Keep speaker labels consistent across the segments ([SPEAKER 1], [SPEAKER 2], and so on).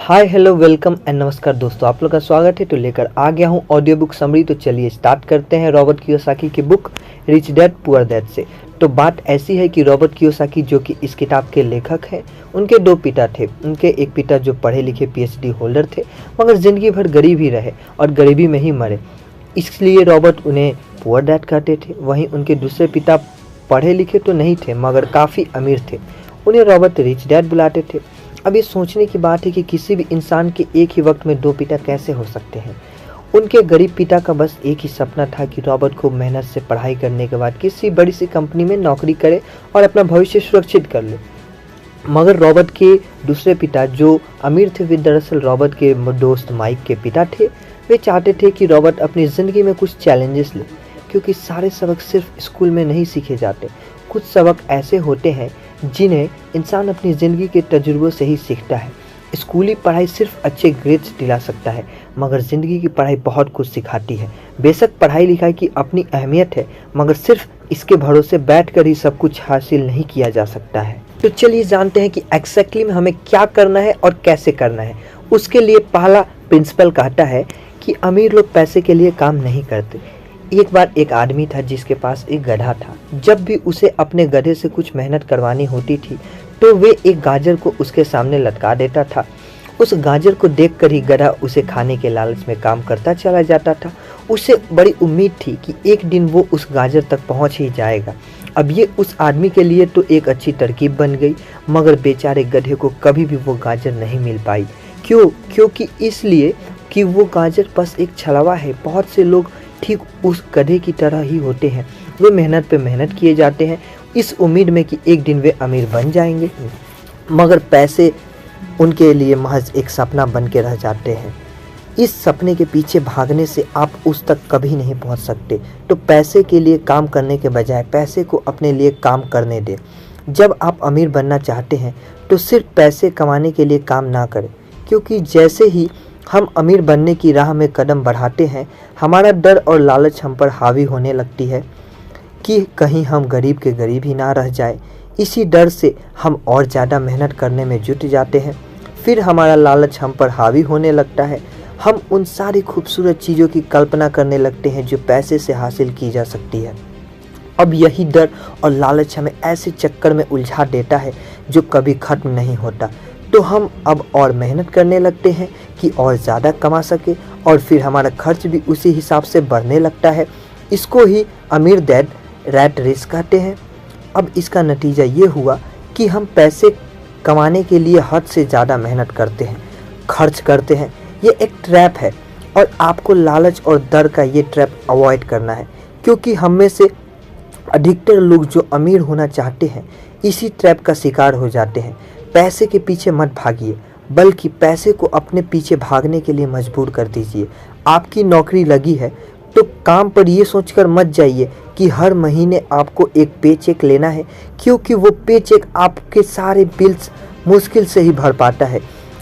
[SPEAKER 1] Hi hello welcome and नमस्कार दोस्तों, आप लोग का स्वागत है। तो लेकर आ गया हूँ ऑडियो बुक समरी। तो चलिए स्टार्ट करते हैं रॉबर्ट कियोसाकी की book rich dad poor dad से। तो बात ऐसी है कि रॉबर्ट कियोसाकी जो कि इस किताब के लेखक हैं, उनके दो पिता थे। उनके एक पिता जो पढ़े लिखे पीएचडी होल्डर थे, मगर ज़िंदगी भर गरीब ही रहे और गरीबी में ही मरे, इसलिए रॉबर्ट उन्हें पुअर डैड कहते थे। वहीं उनके दूसरे पिता पढ़े लिखे तो नहीं थे मगर काफ़ी अमीर थे, उन्हें रॉबर्ट रिच डैड बुलाते थे। अब ये सोचने की बात है कि किसी भी इंसान के एक ही वक्त में दो पिता कैसे हो सकते हैं। उनके गरीब पिता का बस एक ही सपना था कि रॉबर्ट खूब मेहनत से पढ़ाई करने के बाद किसी बड़ी सी कंपनी में नौकरी करे और अपना भविष्य सुरक्षित कर ले। मगर रॉबर्ट के दूसरे पिता जो अमीर थे, वे दरअसल रॉबर्ट के दोस्त माइक के पिता थे। वे चाहते थे कि रॉबर्ट अपनी ज़िंदगी में कुछ चैलेंजेस ले, क्योंकि सारे सबक सिर्फ स्कूल में नहीं सीखे जाते। कुछ सबक ऐसे होते हैं जिन्हें इंसान अपनी ज़िंदगी के तजुर्बों से ही सीखता है। स्कूली पढ़ाई सिर्फ अच्छे ग्रेड्स दिला सकता है, मगर ज़िंदगी की पढ़ाई बहुत कुछ सिखाती है। बेशक पढ़ाई लिखाई की अपनी अहमियत है, मगर सिर्फ इसके भरोसे बैठकर ही सब कुछ हासिल नहीं किया जा सकता है। तो चलिए जानते हैं कि एग्जैक्टली में हमें क्या करना है और कैसे करना है। उसके लिए पहला प्रिंसिपल कहता है कि अमीर लोग पैसे के लिए काम नहीं करते। एक बार एक आदमी था जिसके पास एक गधा था। जब भी उसे अपने गधे से कुछ मेहनत करवानी होती थी तो वे एक गाजर को उसके सामने लटका देता था। उस गाजर को देखकर ही गधा उसे खाने के लालच में काम करता चला जाता था। उसे बड़ी उम्मीद थी कि एक दिन वो उस गाजर तक पहुंच ही जाएगा। अब ये उस आदमी के लिए तो एक अच्छी तरकीब बन गई, मगर बेचारे गधे को कभी भी वो गाजर नहीं मिल पाई। क्योंकि इसलिए कि वो गाजर बस एक छलावा है। बहुत से लोग ठीक उस गधे की तरह ही होते हैं। वे मेहनत पे मेहनत किए जाते हैं इस उम्मीद में कि एक दिन वे अमीर बन जाएंगे, मगर पैसे उनके लिए महज एक सपना बन के रह जाते हैं। इस सपने के पीछे भागने से आप उस तक कभी नहीं पहुंच सकते। तो पैसे के लिए काम करने के बजाय पैसे को अपने लिए काम करने दें। जब आप अमीर बनना चाहते हैं तो सिर्फ पैसे कमाने के लिए काम ना करें, क्योंकि जैसे ही हम अमीर बनने की राह में कदम बढ़ाते हैं, हमारा डर और लालच हम पर हावी होने लगती है कि कहीं हम गरीब के गरीब ही ना रह जाए। इसी डर से हम और ज़्यादा मेहनत करने में जुट जाते हैं। फिर हमारा लालच हम पर हावी होने लगता है। हम उन सारी खूबसूरत चीज़ों की कल्पना करने लगते हैं जो पैसे से हासिल की जा सकती है। अब यही डर और लालच हमें ऐसे चक्कर में उलझा देता है जो कभी ख़त्म नहीं होता। तो हम अब और मेहनत करने लगते हैं कि और ज़्यादा कमा सके, और फिर हमारा खर्च भी उसी हिसाब से बढ़ने लगता है। इसको ही अमीर डैड रैट रेस कहते हैं। अब इसका नतीजा ये हुआ कि हम पैसे कमाने के लिए हद से ज़्यादा मेहनत करते हैं, खर्च करते हैं। ये एक ट्रैप है और आपको लालच और डर का ये ट्रैप अवॉइड करना है, क्योंकि हम में से अधिकतर लोग जो अमीर होना चाहते हैं इसी ट्रैप का शिकार हो जाते हैं। पैसे के पीछे मत भागिए, बल्कि पैसे को अपने पीछे भागने के लिए मजबूर कर दीजिए। आपकी नौकरी लगी है तो काम पर ये सोचकर मत जाइए कि हर महीने आपको एक पे चेक लेना है, क्योंकि वो पे चेक आपके सारे बिल्स मुश्किल से ही भर पाता है।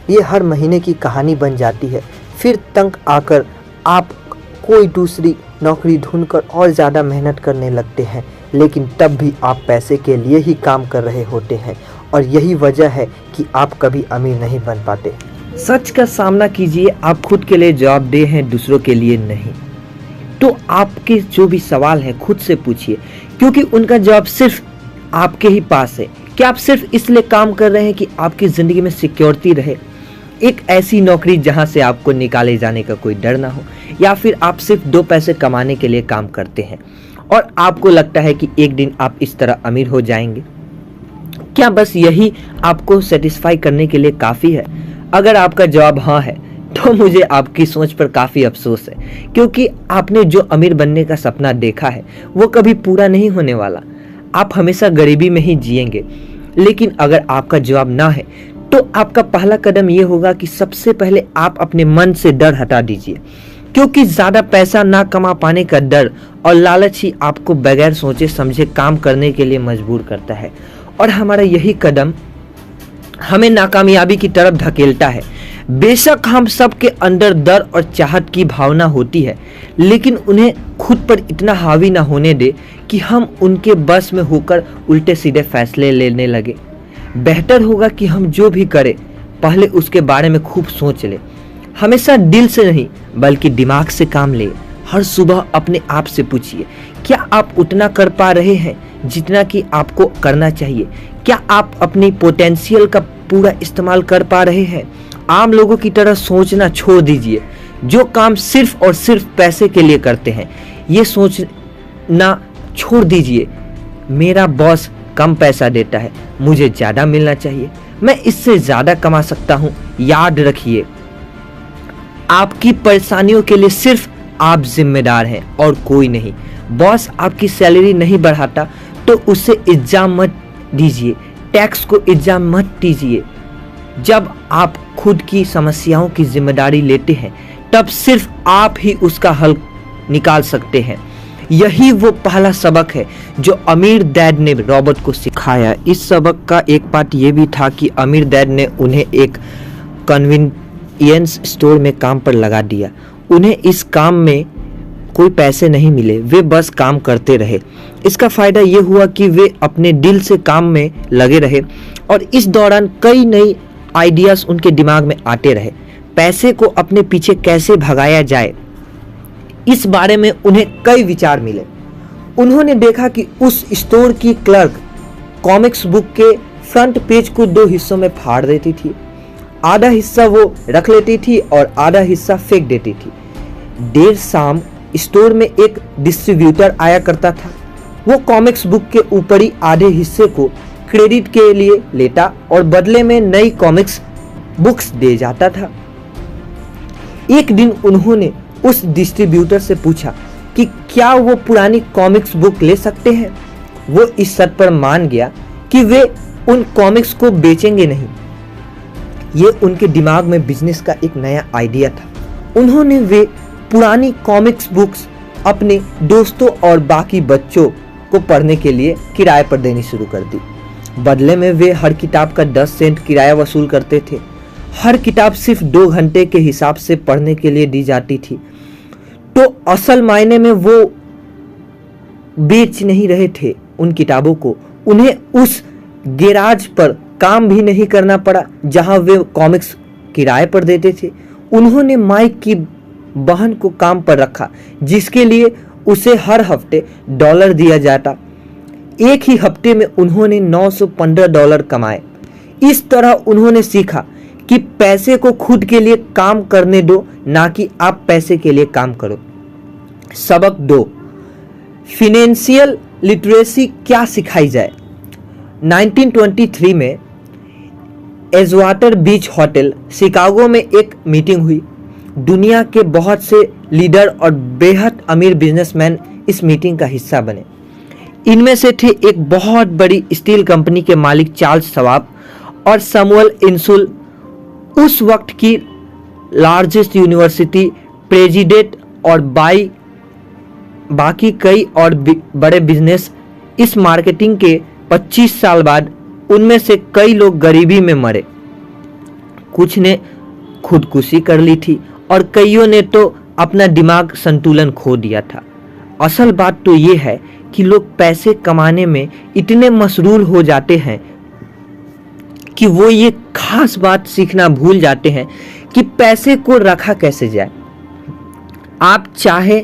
[SPEAKER 1] ये हर महीने की कहानी बन जाती है। फिर तंग आकर आप कोई दूसरी नौकरी ढूंढकर और ज़्यादा मेहनत करने लगते हैं, लेकिन तब भी आप पैसे के लिए ही काम कर रहे होते हैं, और यही वजह है कि आप कभी अमीर नहीं बन पाते। सच का सामना कीजिए, आप खुद के लिए जवाबदेह हैं, दूसरों के लिए नहीं। तो आपके जो भी सवाल हैं खुद से पूछिए, क्योंकि उनका जवाब सिर्फ आपके ही पास है। क्या आप सिर्फ इसलिए काम कर रहे हैं कि आपकी ज़िंदगी में सिक्योरिटी रहे, एक ऐसी नौकरी जहां से आपको निकाले जाने का कोई डर ना हो, या फिर आप सिर्फ दो पैसे कमाने के लिए काम करते हैं और आपको लगता है कि एक दिन आप इस तरह अमीर हो जाएंगे? क्या बस यही आपको सेटिस्फाई करने के लिए काफ़ी है? अगर आपका जवाब हाँ है तो मुझे आपकी सोच पर काफ़ी अफसोस है, क्योंकि आपने जो अमीर बनने का सपना देखा है वो कभी पूरा नहीं होने वाला। आप हमेशा गरीबी में ही जिएंगे। लेकिन अगर आपका जवाब ना है तो आपका पहला कदम ये होगा कि सबसे पहले आप अपने मन से डर हटा दीजिए, क्योंकि ज़्यादा पैसा ना कमा पाने का डर और लालच ही आपको बगैर सोचे समझे काम करने के लिए मजबूर करता है, और हमारा यही कदम हमें नाकामयाबी की तरफ धकेलता है। बेशक हम सब के अंदर डर और चाहत की भावना होती है, लेकिन उन्हें खुद पर इतना हावी ना होने दे कि हम उनके बस में होकर उल्टे सीधे फैसले लेने लगे। बेहतर होगा कि हम जो भी करें पहले उसके बारे में खूब सोच ले। हमेशा दिल से नहीं बल्कि दिमाग से काम ले। हर सुबह अपने आप से पूछिए, क्या आप उतना कर पा रहे हैं जितना कि आपको करना चाहिए? क्या आप अपनी पोटेंशियल का पूरा इस्तेमाल कर पा रहे हैं? आम लोगों की तरह सोचना छोड़ दीजिए, जो काम सिर्फ और सिर्फ पैसे के लिए करते हैं। ये सोचना छोड़ दीजिए, मेरा बॉस कम पैसा देता है, मुझे ज़्यादा मिलना चाहिए, मैं इससे ज़्यादा कमा सकता हूँ। याद रखिए, आपकी परेशानियों के लिए सिर्फ आप जिम्मेदार हैं और कोई नहीं। बॉस आपकी सैलरी नहीं बढ़ाता तो उसे इल्ज़ाम मत दीजिए, टैक्स को इल्ज़ाम मत दीजिए। जब आप खुद की समस्याओं की जिम्मेदारी लेते हैं तब सिर्फ आप ही उसका हल निकाल सकते हैं। यही वो पहला सबक है जो अमीर डैड ने रॉबर्ट को सिखाया। इस सबक का एक पार्ट ये भी था कि अमीर डैड ने उन्हें एक कन्वीनियंस स्टोर में काम पर लगा दिया। उन्हें इस काम में कोई पैसे नहीं मिले, वे बस काम करते रहे। इसका फ़ायदा ये हुआ कि वे अपने दिल से काम में लगे रहे और इस दौरान कई नई आइडियाज़ उनके दिमाग में आते रहे। पैसे को अपने पीछे कैसे भगाया जाए, इस बारे में उन्हें कई विचार मिले। उन्होंने देखा कि उस स्टोर की क्लर्क कॉमिक्स बुक के फ्रंट पेज को 2 हिस्सों में फाड़ देती थी। आधा हिस्सा वो रख लेती थी और आधा हिस्सा फेंक देती थी। देर शाम स्टोर में एक डिस्ट्रीब्यूटर आया करता था। वो कॉमिक्स बुक के ऊपरी आधे हिस्से को क्रेडिट के लिए लेता और बदले में नई कॉमिक्स बुक्स दे जाता था। एक दिन उन्होंने उस डिस्ट्रीब्यूटर से पूछा कि क्या वो पुरानी कॉमिक्स बुक ले सकते हैं। वो इस शर्त पर मान गया कि वे उन कॉमिक्स को बेचेंगे नहीं। ये उनके दिमाग में बिजनेस का एक नया आइडिया था। उन्होंने वे पुरानी कॉमिक्स बुक्स अपने दोस्तों और बाकी बच्चों को पढ़ने के लिए किराए पर देनी शुरू कर दी। बदले में वे हर किताब का 10 सेंट किराया वसूल करते थे। हर किताब सिर्फ 2 घंटे के हिसाब से पढ़ने के लिए दी जाती थी। तो असल मायने में वो बेच नहीं रहे थे उन किताबों को। उन्हें उस गैराज पर काम भी नहीं करना पड़ा जहां वे कॉमिक्स किराए पर देते थे। उन्होंने माइक की बहन को काम पर रखा जिसके लिए उसे हर हफ्ते $1 दिया जाता। एक ही हफ्ते में उन्होंने $915 कमाए। इस तरह उन्होंने सीखा कि पैसे को खुद के लिए काम करने दो, ना कि आप पैसे के लिए काम करो। सबक 2, फाइनेंशियल लिटरेसी क्या सिखाई जाए। 1923 में एजवाटर बीच होटल शिकागो में एक मीटिंग हुई। दुनिया के बहुत से लीडर और बेहद अमीर बिजनेसमैन इस मीटिंग का हिस्सा बने। इनमें से थे एक बहुत बड़ी स्टील कंपनी के मालिक चार्ल्स शवाब और सैमुअल इंसुल, उस वक्त की लार्जेस्ट यूनिवर्सिटी प्रेसिडेंट और बाकी कई और बड़े बिजनेस। इस मार्केटिंग के 25 साल बाद उनमें से कई लोग गरीबी में मरे, कुछ ने खुदकुशी कर ली थी और कईयों ने तो अपना दिमाग संतुलन खो दिया था। असल बात तो ये है कि लोग पैसे कमाने में इतने मशगूल हो जाते हैं कि वो ये खास बात सीखना भूल जाते हैं कि पैसे को रखा कैसे जाए। आप चाहे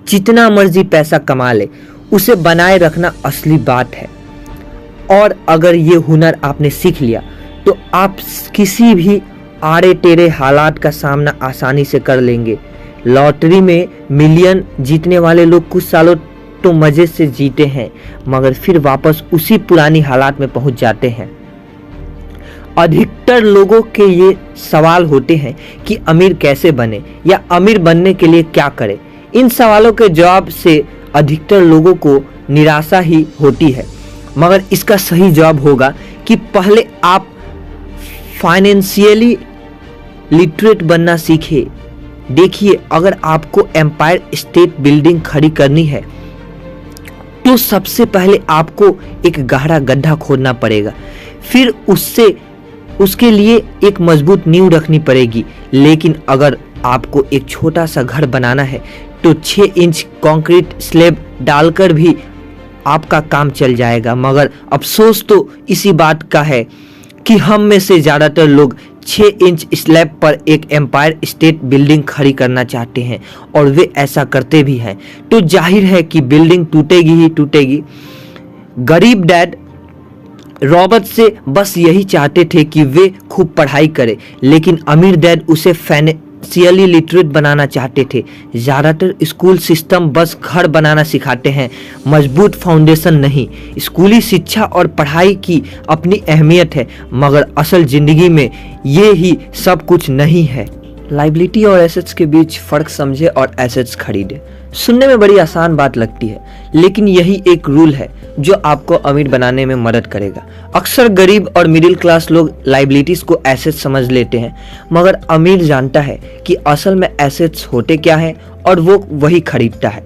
[SPEAKER 1] जितना मर्जी पैसा कमा ले, उसे बनाए रखना असली बात है। और अगर ये हुनर आपने सीख लिया तो आप किसी भी आड़े टेढ़े हालात का सामना आसानी से कर लेंगे। लॉटरी में मिलियन जीतने वाले लोग कुछ सालों तो मजे से जीते हैं, मगर फिर वापस उसी पुरानी हालात में पहुंच जाते हैं। अधिकतर लोगों के ये सवाल होते हैं कि अमीर कैसे बने या अमीर बनने के लिए क्या करें। इन सवालों के जवाब से अधिकतर लोगों को निराशा ही होती है, मगर इसका सही जवाब होगा कि पहले आप फाइनेंशियली लिटरेट बनना सीखिए। देखिए, अगर आपको एम्पायर स्टेट बिल्डिंग खड़ी करनी है तो सबसे पहले आपको एक गहरा गड्ढा खोदना पड़ेगा, फिर उसके लिए एक मजबूत नींव रखनी पड़ेगी। लेकिन अगर आपको एक छोटा सा घर बनाना है तो 6 इंच कंक्रीट स्लैब डालकर भी आपका काम चल जाएगा। मगर अफसोस तो इसी बात का है कि हम में से ज़्यादातर लोग 6 इंच स्लैब पर एक एम्पायर स्टेट बिल्डिंग खड़ी करना चाहते हैं और वे ऐसा करते भी हैं, तो जाहिर है कि बिल्डिंग टूटेगी ही टूटेगी। गरीब डैड रॉबर्ट से बस यही चाहते थे कि वे खूब पढ़ाई करें, लेकिन अमीर डैड उसे फाइनेंशियली लिटरेट बनाना चाहते थे। ज़्यादातर स्कूल सिस्टम बस घर बनाना सिखाते हैं, मजबूत फाउंडेशन नहीं। स्कूली शिक्षा और पढ़ाई की अपनी अहमियत है, मगर असल ज़िंदगी में ये ही सब कुछ नहीं है। लाइबिलिटी और एसेट्स के बीच फ़र्क समझे और एसेट्स खरीदे। सुनने में बड़ी आसान बात लगती है, लेकिन यही एक रूल है जो आपको अमीर बनाने में मदद करेगा। अक्सर गरीब और मिडिल क्लास लोग लाइबिलिटीज़ को एसेट्स समझ लेते हैं, मगर अमीर जानता है कि असल में एसेट्स होते क्या हैं और वो वही खरीदता है।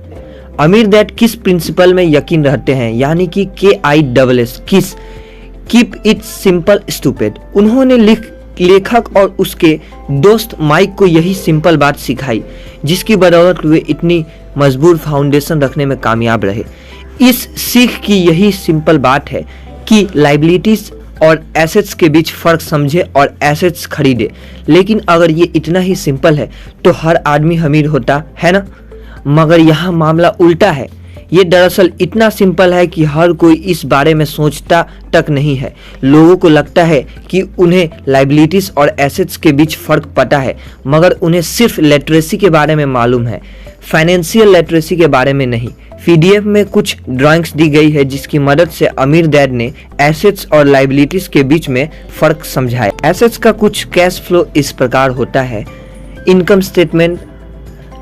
[SPEAKER 1] अमीर डैड किस प्रिंसिपल में यकीन रखते हैं, यानी कि KISS, किस, कीप इट सिंपल स्टूपिड। उन्होंने लेखक और उसके दोस्त माइक को यही सिंपल बात सिखाई, जिसकी बदौलत वे इतनी मजबूत फाउंडेशन रखने में कामयाब रहे। इस सीख की यही सिंपल बात है कि लाइबिलिटीज और एसेट्स के बीच फ़र्क समझे और एसेट्स खरीदे। लेकिन अगर ये इतना ही सिंपल है तो हर आदमी अमीर होता है ना? मगर यहाँ मामला उल्टा है। ये दरअसल इतना सिंपल है कि हर कोई इस बारे में सोचता तक नहीं है। लोगों को लगता है कि उन्हें लाइबिलिटीज़ और एसेट्स के बीच फ़र्क पता है, मगर उन्हें सिर्फ लिटरेसी के बारे में मालूम है, फाइनेंशियल लिटरेसी के बारे में नहीं। PDF में कुछ ड्राइंग्स दी गई है जिसकी मदद से अमीर डैड ने एसेट्स और लाइबिलिटीज़ के बीच में फ़र्क समझाया। एसेट्स का कुछ कैश फ्लो इस प्रकार होता है: income statement,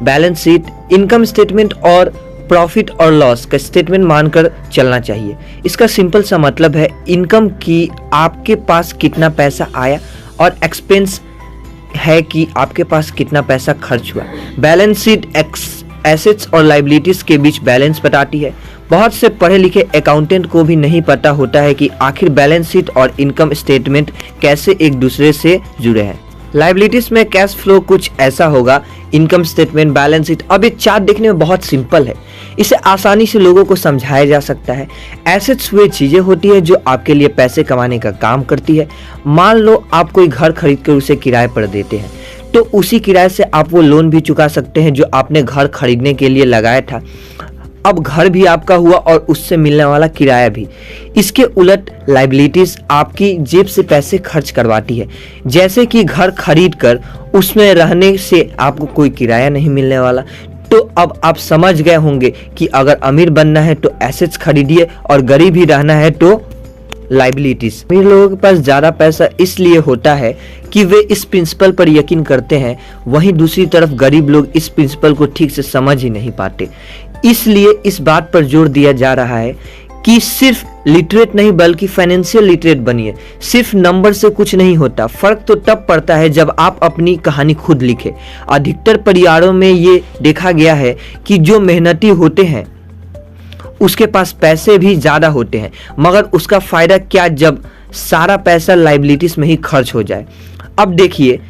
[SPEAKER 1] balance sheet. Income statement और प्रॉफिट और लॉस का स्टेटमेंट मानकर चलना चाहिए। इसका सिंपल सा मतलब है इनकम की आपके पास कितना पैसा आया, और एक्सपेंस है कि आपके पास कितना पैसा खर्च हुआ। बैलेंस शीट एसेट्स और लाइबिलिटीज के बीच बैलेंस बताती है। बहुत से पढ़े लिखे अकाउंटेंट को भी नहीं पता होता है कि आखिर बैलेंस शीट और इनकम स्टेटमेंट कैसे एक दूसरे से जुड़े हैं। लाइबिलिटीज में कैश फ्लो कुछ ऐसा होगा: इनकम स्टेटमेंट, बैलेंस शीट। अब ये चार्ट देखने में बहुत सिंपल है, इसे आसानी से लोगों को समझाया जा सकता है। एसेट्स वे चीज़ें होती है जो आपके लिए पैसे कमाने का काम करती है। मान लो आप कोई घर खरीद कर उसे किराए पर देते हैं, तो उसी किराए से आप वो लोन भी चुका सकते हैं जो आपने घर खरीदने के लिए लगाया था। अब घर भी आपका हुआ और उससे मिलने वाला किराया भी। इसके उलट लाइबिलिटीज आपकी जेब से पैसे खर्च करवाती है, जैसे कि घर खरीद कर उसमें रहने से आपको कोई किराया नहीं मिलने वाला। तो अब आप समझ गए होंगे कि अगर अमीर बनना है तो एसेट्स खरीदिए और गरीब ही रहना है तो लाइबिलिटीज। अमीर लोगों के पास ज़्यादा पैसा इसलिए होता है कि वे इस प्रिंसिपल पर यकीन करते हैं, वहीं दूसरी तरफ गरीब लोग इस प्रिंसिपल को ठीक से समझ ही नहीं पाते। इसलिए इस बात पर जोर दिया जा रहा है कि सिर्फ लिटरेट नहीं बल्कि फाइनेंशियल लिटरेट बनिए। सिर्फ नंबर से कुछ नहीं होता। फर्क तो तब पड़ता है जब आप अपनी कहानी खुद लिखें। अधिकतर परिवारों में ये देखा गया है कि जो मेहनती होते हैं उसके पास पैसे भी ज़्यादा होते हैं, मगर उसका फ़ायदा क्या जब सारा पैसा लाइबिलिटीज़ में ही खर्च हो जाए। अब देखिए,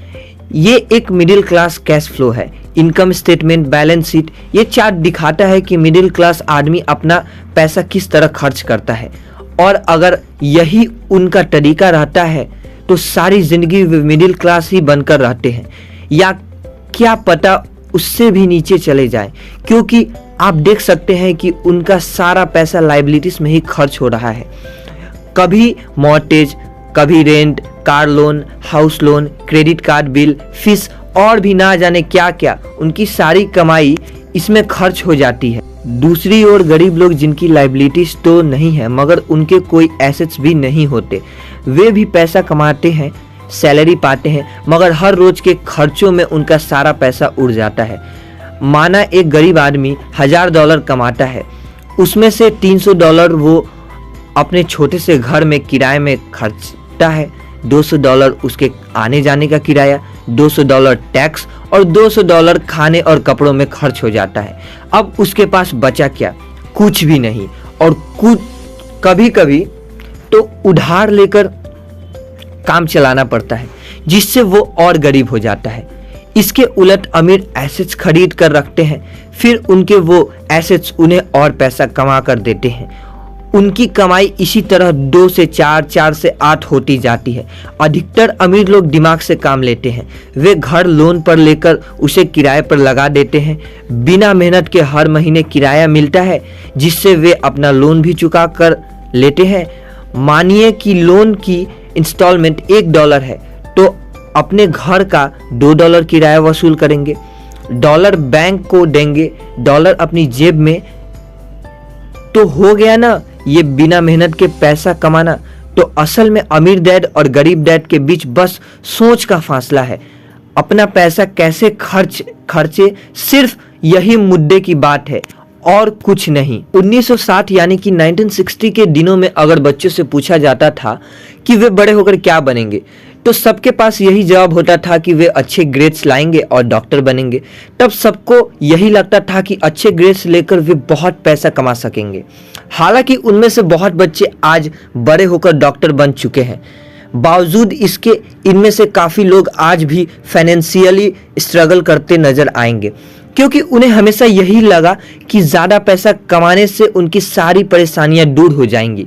[SPEAKER 1] ये एक मिडिल क्लास कैश फ्लो है। इनकम स्टेटमेंट, बैलेंस शीट, ये चार्ट दिखाता है कि मिडिल क्लास आदमी अपना पैसा किस तरह खर्च करता है, और अगर यही उनका तरीका रहता है तो सारी ज़िंदगी वे मिडिल क्लास ही बनकर रहते हैं, या क्या पता उससे भी नीचे चले जाएं, क्योंकि आप देख सकते हैं कि उनका सारा पैसा लाइबिलिटीज़ में ही खर्च हो रहा है। कभी मॉर्टगेज, कभी rent, car loan, house loan, credit card bill, fees और भी ना जाने क्या क्या, उनकी सारी कमाई इसमें खर्च हो जाती है। दूसरी ओर गरीब लोग जिनकी लाइबिलिटीज तो नहीं है मगर उनके कोई एसेट्स भी नहीं होते, वे भी पैसा कमाते हैं, सैलरी पाते हैं, मगर हर रोज के खर्चों में उनका सारा पैसा उड़ जाता है। माना एक गरीब आदमी $1000 कमाता है, उसमें से $300 वो अपने छोटे से घर में किराए में खर्चता है, $200 उसके आने जाने का किराया, $200 टैक्स और $200 खाने और कपड़ों में खर्च हो जाता है। अब उसके पास बचा क्या? कुछ भी नहीं, और कुछ कभी कभी तो उधार लेकर काम चलाना पड़ता है, जिससे वो और गरीब हो जाता है। इसके उलट अमीर एसेट्स खरीद कर रखते हैं, फिर उनके वो एसेट्स उन्हें और पैसा कमा कर देते हैं। उनकी कमाई इसी तरह 2 से 4, 4 से 8 होती जाती है। अधिकतर अमीर लोग दिमाग से काम लेते हैं। वे घर लोन पर लेकर उसे किराए पर लगा देते हैं। बिना मेहनत के हर महीने किराया मिलता है, जिससे वे अपना लोन भी चुका कर लेते हैं। मानिए कि लोन की इंस्टॉलमेंट $1 है, तो अपने घर का $2 किराया वसूल करेंगे, डॉलर बैंक को देंगे, डॉलर अपनी जेब में। तो हो गया ना ये बिना मेहनत के पैसा कमाना। तो असल में अमीर डैड और गरीब डैड के बीच बस सोच का फासला है। अपना पैसा कैसे खर्चे, सिर्फ यही मुद्दे की बात है और कुछ नहीं। 1960 यानी कि 1960 के दिनों में अगर बच्चों से पूछा जाता था कि वे बड़े होकर क्या बनेंगे, तो सबके पास यही जवाब होता था कि वे अच्छे ग्रेड्स लाएंगे और डॉक्टर बनेंगे। तब सबको यही लगता था कि अच्छे ग्रेड्स लेकर वे बहुत पैसा कमा सकेंगे। हालांकि उनमें से बहुत बच्चे आज बड़े होकर डॉक्टर बन चुके हैं। बावजूद इसके इनमें से काफ़ी लोग आज भी फाइनेंशियली स्ट्रगल करते नजर आएंगे, क्योंकि उन्हें हमेशा यही लगा कि ज़्यादा पैसा कमाने से उनकी सारी परेशानियां दूर हो जाएंगी।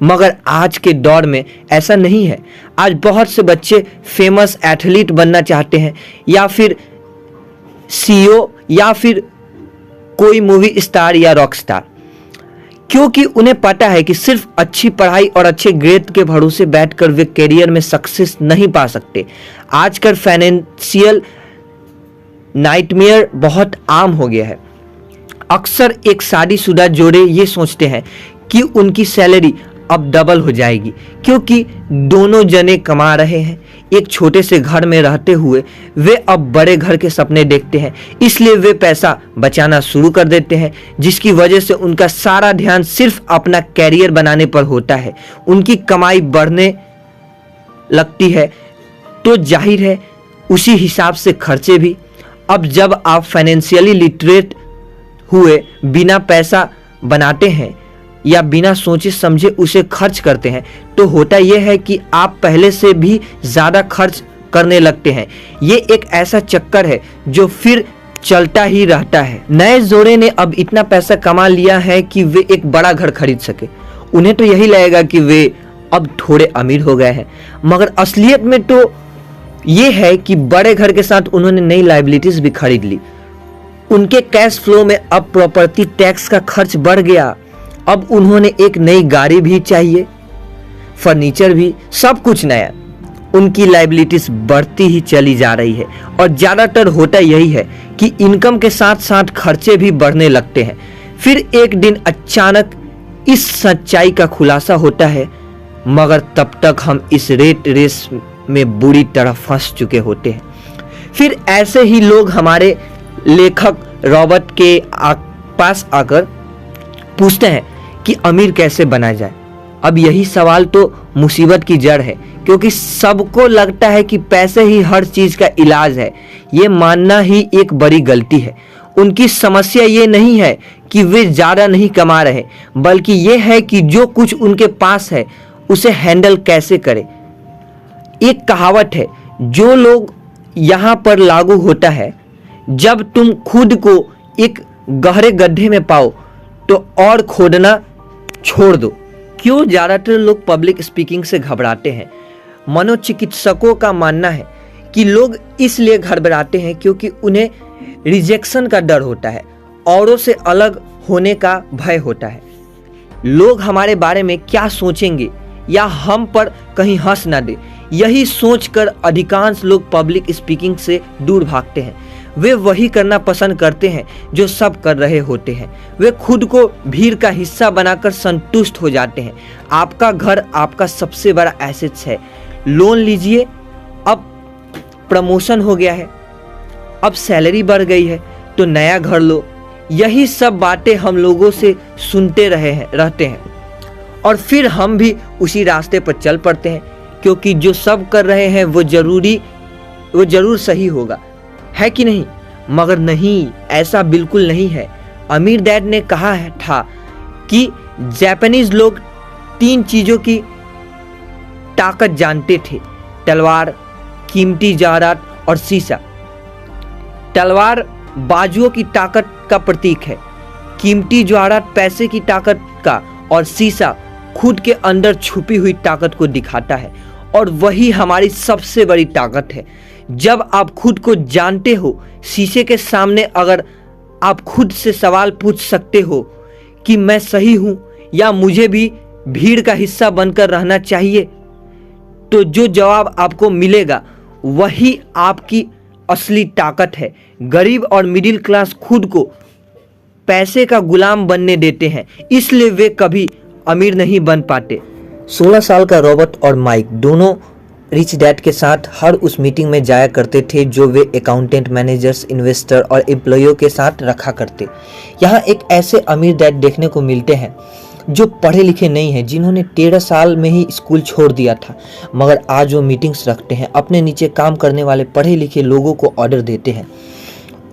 [SPEAKER 1] मगर आज के दौर में ऐसा नहीं है। आज बहुत से बच्चे फेमस एथलीट बनना चाहते हैं, या फिर CEO, या फिर कोई मूवी स्टार या रॉक स्टार, क्योंकि उन्हें पता है कि सिर्फ अच्छी पढ़ाई और अच्छे ग्रेड के भरोसे बैठकर वे करियर में सक्सेस नहीं पा सकते। आजकल फाइनेंशियल नाइटमेयर बहुत आम हो गया है। अक्सर एक शादीशुदा जोड़े ये सोचते हैं कि उनकी सैलरी अब डबल हो जाएगी, क्योंकि दोनों जने कमा रहे हैं। एक छोटे से घर में रहते हुए वे अब बड़े घर के सपने देखते हैं, इसलिए वे पैसा बचाना शुरू कर देते हैं, जिसकी वजह से उनका सारा ध्यान सिर्फ अपना कैरियर बनाने पर होता है। उनकी कमाई बढ़ने लगती है तो जाहिर है उसी हिसाब से खर्चे भी। अब जब आप फाइनेंशियली लिटरेट हुए बिना पैसा बनाते हैं या बिना सोचे समझे उसे खर्च करते हैं, तो होता यह है कि आप पहले से भी ज़्यादा खर्च करने लगते हैं। ये एक ऐसा चक्कर है जो फिर चलता ही रहता है। नए जोड़े ने अब इतना पैसा कमा लिया है कि वे एक बड़ा घर खरीद सके। उन्हें तो यही लगेगा कि वे अब थोड़े अमीर हो गए हैं, मगर असलियत में तो ये है कि बड़े घर के साथ उन्होंने नई लायबिलिटीज भी खरीद ली। उनके कैश फ्लो में अब प्रॉपर्टी टैक्स का खर्च बढ़ गया। अब उन्होंने एक नई गाड़ी भी चाहिए, फर्नीचर भी, सब कुछ नया। उनकी लायबिलिटीज बढ़ती ही चली जा रही है, और ज़्यादातर होता यही है कि इनकम के साथ साथ खर्चे भी बढ़ने लगते हैं। फिर एक दिन अचानक इस सच्चाई का खुलासा होता है, मगर तब तक हम इस रेट रेस में बुरी तरह फंस चुके होते हैं। फिर ऐसे ही लोग हमारे लेखक रॉबर्ट के पास आकर पूछते हैं कि अमीर कैसे बना जाए। अब यही सवाल तो मुसीबत की जड़ है, क्योंकि सबको लगता है कि पैसे ही हर चीज का इलाज है। ये मानना ही एक बड़ी गलती है। उनकी समस्या ये नहीं है कि वे ज़्यादा नहीं कमा रहे, बल्कि ये है कि जो कुछ उनके पास है उसे हैंडल कैसे करें। एक कहावत है जो लोग यहाँ पर लागू होता है, जब तुम खुद को एक गहरे गड्ढे में पाओ तो और खोदना छोड़ दो। क्यों ज़्यादातर लोग पब्लिक स्पीकिंग से घबराते हैं? मनोचिकित्सकों का मानना है कि लोग इसलिए घबराते हैं क्योंकि उन्हें रिजेक्शन का डर होता है, औरों से अलग होने का भय होता है। लोग हमारे बारे में क्या सोचेंगे या हम पर कहीं हंस ना दे, यही सोचकर अधिकांश लोग पब्लिक स्पीकिंग से दूर भागते हैं। वे वही करना पसंद करते हैं जो सब कर रहे होते हैं। वे खुद को भीड़ का हिस्सा बनाकर संतुष्ट हो जाते हैं। आपका घर आपका सबसे बड़ा एसेट है। लोन लीजिए, अब प्रमोशन हो गया है, अब सैलरी बढ़ गई है तो नया घर लो। यही सब बातें हम लोगों से सुनते रहते हैं, और फिर हम भी उसी रास्ते पर चल पड़ते हैं, क्योंकि जो सब कर रहे हैं वो जरूर सही होगा, है कि नहीं? मगर नहीं, ऐसा बिल्कुल नहीं है। अमीर डैड ने कहा था कि जापानीज लोग 3 चीज़ों की ताकत जानते थे: तलवार, कीमती जवाहरात और शीशा। तलवार बाजुओं की ताकत का प्रतीक है, कीमती जवाहरात पैसे की ताकत का, और शीशा खुद के अंदर छुपी हुई ताकत को दिखाता है, और वही हमारी सबसे बड़ी ताकत है। जब आप खुद को जानते हो, शीशे के सामने अगर आप खुद से सवाल पूछ सकते हो कि मैं सही हूं या मुझे भी भीड़ का हिस्सा बनकर रहना चाहिए, तो जो जवाब आपको मिलेगा वही आपकी असली ताकत है। गरीब और मिडिल क्लास खुद को पैसे का गुलाम बनने देते हैं, इसलिए वे कभी अमीर नहीं बन पाते। 16 साल का रॉबर्ट और माइक दोनों रिच डैड के साथ हर उस मीटिंग में जाया करते थे जो वे अकाउंटेंट, मैनेजर्स, इन्वेस्टर और एम्प्लॉइयों के साथ रखा करते। यहाँ एक ऐसे अमीर डैड देखने को मिलते हैं जो पढ़े लिखे नहीं हैं, जिन्होंने 13 साल में ही स्कूल छोड़ दिया था, मगर आज वो मीटिंग्स रखते हैं, अपने नीचे काम करने वाले पढ़े लिखे लोगों को ऑर्डर देते हैं,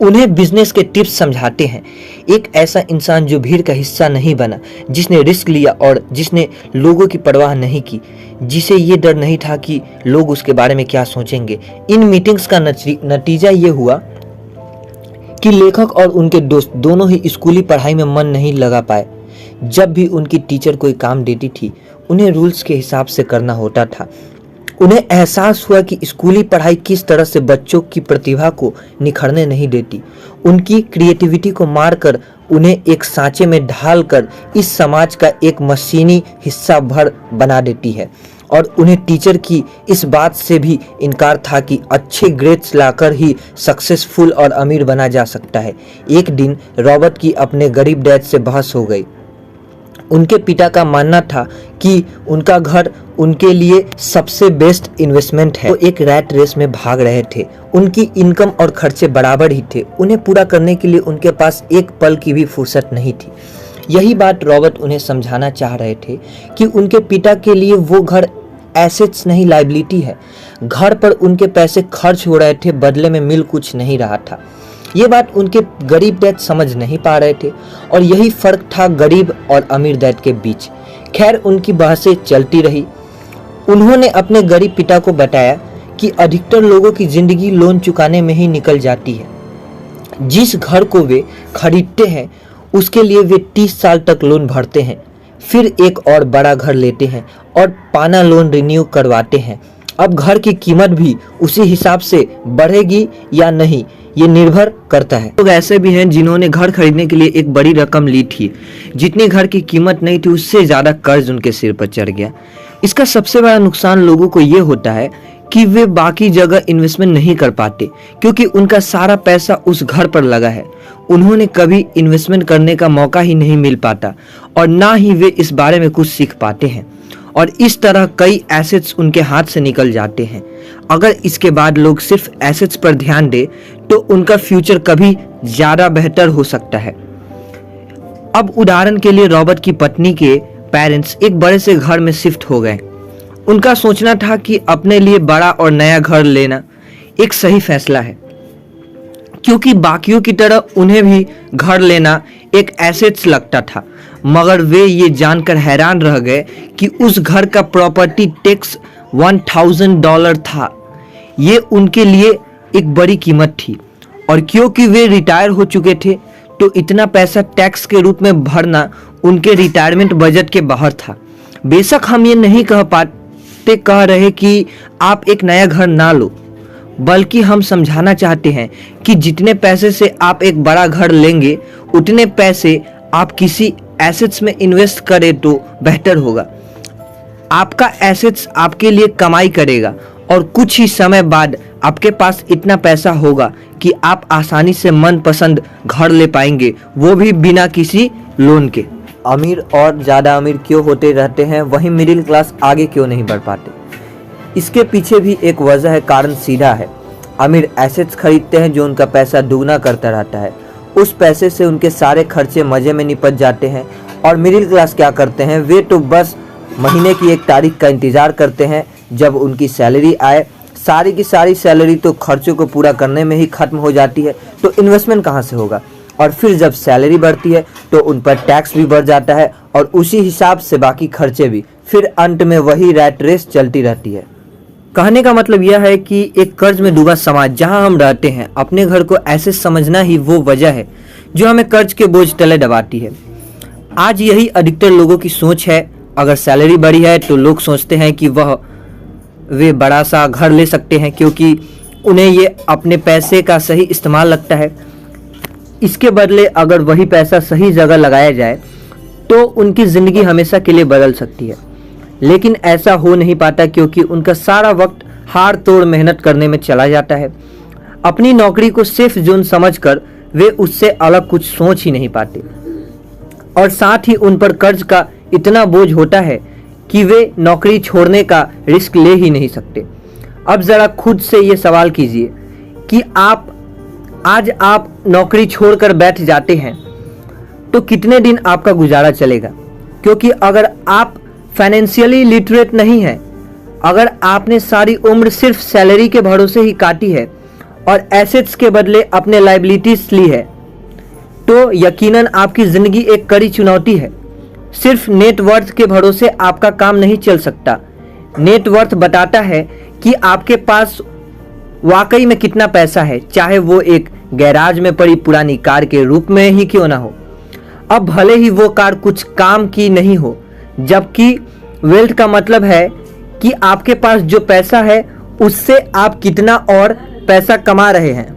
[SPEAKER 1] उन्हें बिजनेस के टिप्स समझाते हैं। एक ऐसा इंसान जो भीड़ का हिस्सा नहीं बना, जिसने रिस्क लिया और जिसने लोगों की परवाह नहीं की, जिसे ये डर नहीं था कि लोग उसके बारे में क्या सोचेंगे। इन मीटिंग्स का नतीजा ये हुआ कि लेखक और उनके दोस्त दोनों ही स्कूली पढ़ाई में मन नहीं लगा पाए। जब भी उनकी टीचर कोई काम देती थी, उन्हें रूल्स के हिसाब से करना होता था। उन्हें एहसास हुआ कि स्कूली पढ़ाई किस तरह से बच्चों की प्रतिभा को निखरने नहीं देती, उनकी क्रिएटिविटी को मारकर उन्हें एक सांचे में ढालकर इस समाज का एक मशीनी हिस्सा भर बना देती है। और उन्हें टीचर की इस बात से भी इनकार था कि अच्छे ग्रेड्स लाकर ही सक्सेसफुल और अमीर बना जा सकता है। एक दिन रॉबर्ट की अपने गरीब डैड से बहस हो गई। उनके पिता का मानना था कि उनका घर उनके लिए सबसे बेस्ट इन्वेस्टमेंट है। वो एक रैट रेस में भाग रहे थे, उनकी इनकम और खर्चे बराबर ही थे, उन्हें पूरा करने के लिए उनके पास एक पल की भी फुर्सत नहीं थी। यही बात रॉबर्ट उन्हें समझाना चाह रहे थे कि उनके पिता के लिए वो घर एसेट्स नहीं लायबिलिटी है। घर पर उनके पैसे खर्च हो रहे थे, बदले में मिल कुछ नहीं रहा था। ये बात उनके गरीब डैड समझ नहीं पा रहे थे, और यही फर्क था गरीब और अमीर डैड के बीच। खैर, उनकी बहसें चलती रही। उन्होंने अपने गरीब पिता को बताया कि अधिकतर लोगों की जिंदगी लोन चुकाने में ही निकल जाती है। जिस घर को वे खरीदते हैं उसके लिए वे 30 साल तक लोन भरते हैं, फिर एक और बड़ा घर लेते हैं और पाना लोन रिन्यू करवाते हैं। अब घर की कीमत भी उसी हिसाब से बढ़ेगी या नहीं, ये निर्भर करता है। लोग ऐसे भी हैं जिन्होंने घर खरीदने के लिए एक बड़ी रकम ली थी, जितनी घर की कीमत नहीं थी उससे ज़्यादा कर्ज उनके सिर पर चढ़ गया। इसका सबसे बड़ा नुकसान लोगों को ये होता है कि वे बाकी जगह इन्वेस्टमेंट नहीं कर पाते, क्योंकि उनका सारा पैसा उस घर पर लगा है। उन्होंने कभी इन्वेस्टमेंट करने का मौका ही नहीं मिल पाता, और ना ही वे इस बारे में कुछ सीख पाते हैं, और इस तरह कई एसेट्स उनके हाथ से निकल जाते हैं। अगर इसके बाद लोग सिर्फ एसेट्स पर ध्यान दें तो उनका फ्यूचर कभी ज़्यादा बेहतर हो सकता है। अब उदाहरण के लिए रॉबर्ट की पत्नी के पेरेंट्स एक बड़े से घर में शिफ्ट हो गए। उनका सोचना था कि अपने लिए बड़ा और नया घर लेना एक सही फैसला है, क्योंकि बाकियों की तरह उन्हें भी घर लेना एक एसेट्स लगता था। मगर वे ये जानकर हैरान रह गए कि उस घर का प्रॉपर्टी टैक्स $1000 था। ये उनके लिए एक बड़ी कीमत थी, और क्योंकि वे रिटायर हो चुके थे तो इतना पैसा टैक्स के रूप में भरना उनके रिटायरमेंट बजट के बाहर था। बेशक हम ये नहीं कह रहे कि आप एक नया घर ना लो, बल्कि हम समझाना चाहते हैं कि जितने पैसे से आप एक बड़ा घर लेंगे उतने पैसे आप किसी एसेट्स में इन्वेस्ट करें तो बेहतर होगा। आपका एसेट्स आपके लिए कमाई करेगा, और कुछ ही समय बाद आपके पास इतना पैसा होगा कि आप आसानी से मनपसंद घर ले पाएंगे, वो भी बिना किसी लोन के। अमीर और ज़्यादा अमीर क्यों होते रहते हैं, वहीं मिडिल क्लास आगे क्यों नहीं बढ़ पाते? इसके पीछे भी एक वजह है, कारण सीधा है। अमीर एसेट्स खरीदते हैं जो उनका पैसा दुगना करता रहता है। उस पैसे से उनके सारे खर्चे मज़े में निपट जाते हैं। और मिडिल क्लास क्या करते हैं, वे तो बस महीने की एक तारीख का इंतज़ार करते हैं जब उनकी सैलरी आए। सारी की सारी सैलरी तो खर्चों को पूरा करने में ही खत्म हो जाती है, तो इन्वेस्टमेंट कहाँ से होगा? और फिर जब सैलरी बढ़ती है तो उन पर टैक्स भी बढ़ जाता है, और उसी हिसाब से बाकी खर्चे भी। फिर अंत में वही रैट रेस चलती रहती है। कहने का मतलब यह है कि एक कर्ज में डूबा समाज जहां हम रहते हैं, अपने घर को ऐसे समझना ही वो वजह है जो हमें कर्ज के बोझ तले दबाती है। आज यही अधिकतर लोगों की सोच है। अगर सैलरी बढ़ी है तो लोग सोचते हैं कि वे बड़ा सा घर ले सकते हैं, क्योंकि उन्हें ये अपने पैसे का सही इस्तेमाल लगता है। इसके बदले अगर वही पैसा सही जगह लगाया जाए तो उनकी ज़िंदगी हमेशा के लिए बदल सकती है। लेकिन ऐसा हो नहीं पाता, क्योंकि उनका सारा वक्त हार तोड़ मेहनत करने में चला जाता है। अपनी नौकरी को सेफ जोन समझकर वे उससे अलग कुछ सोच ही नहीं पाते, और साथ ही उन पर कर्ज का इतना बोझ होता है कि वे नौकरी छोड़ने का रिस्क ले ही नहीं सकते। अब ज़रा खुद से ये सवाल कीजिए कि आज आप नौकरी छोड़कर बैठ जाते हैं तो कितने दिन आपका गुजारा चलेगा? क्योंकि अगर आप फाइनेंशियली लिटरेट नहीं हैं, अगर आपने सारी उम्र सिर्फ सैलरी के भरोसे ही काटी है और एसेट्स के बदले अपने लायबिलिटीज ली है, तो यकीनन आपकी ज़िंदगी एक कड़ी चुनौती है। सिर्फ नेटवर्थ के भरोसे आपका काम नहीं चल सकता। नेटवर्थ बताता है कि आपके पास वाकई में कितना पैसा है, चाहे वो एक गैराज में पड़ी पुरानी कार के रूप में ही क्यों ना हो। अब भले ही वो कार कुछ काम की नहीं हो, जबकि वेल्थ का मतलब है कि आपके पास जो पैसा है उससे आप कितना और पैसा कमा रहे हैं।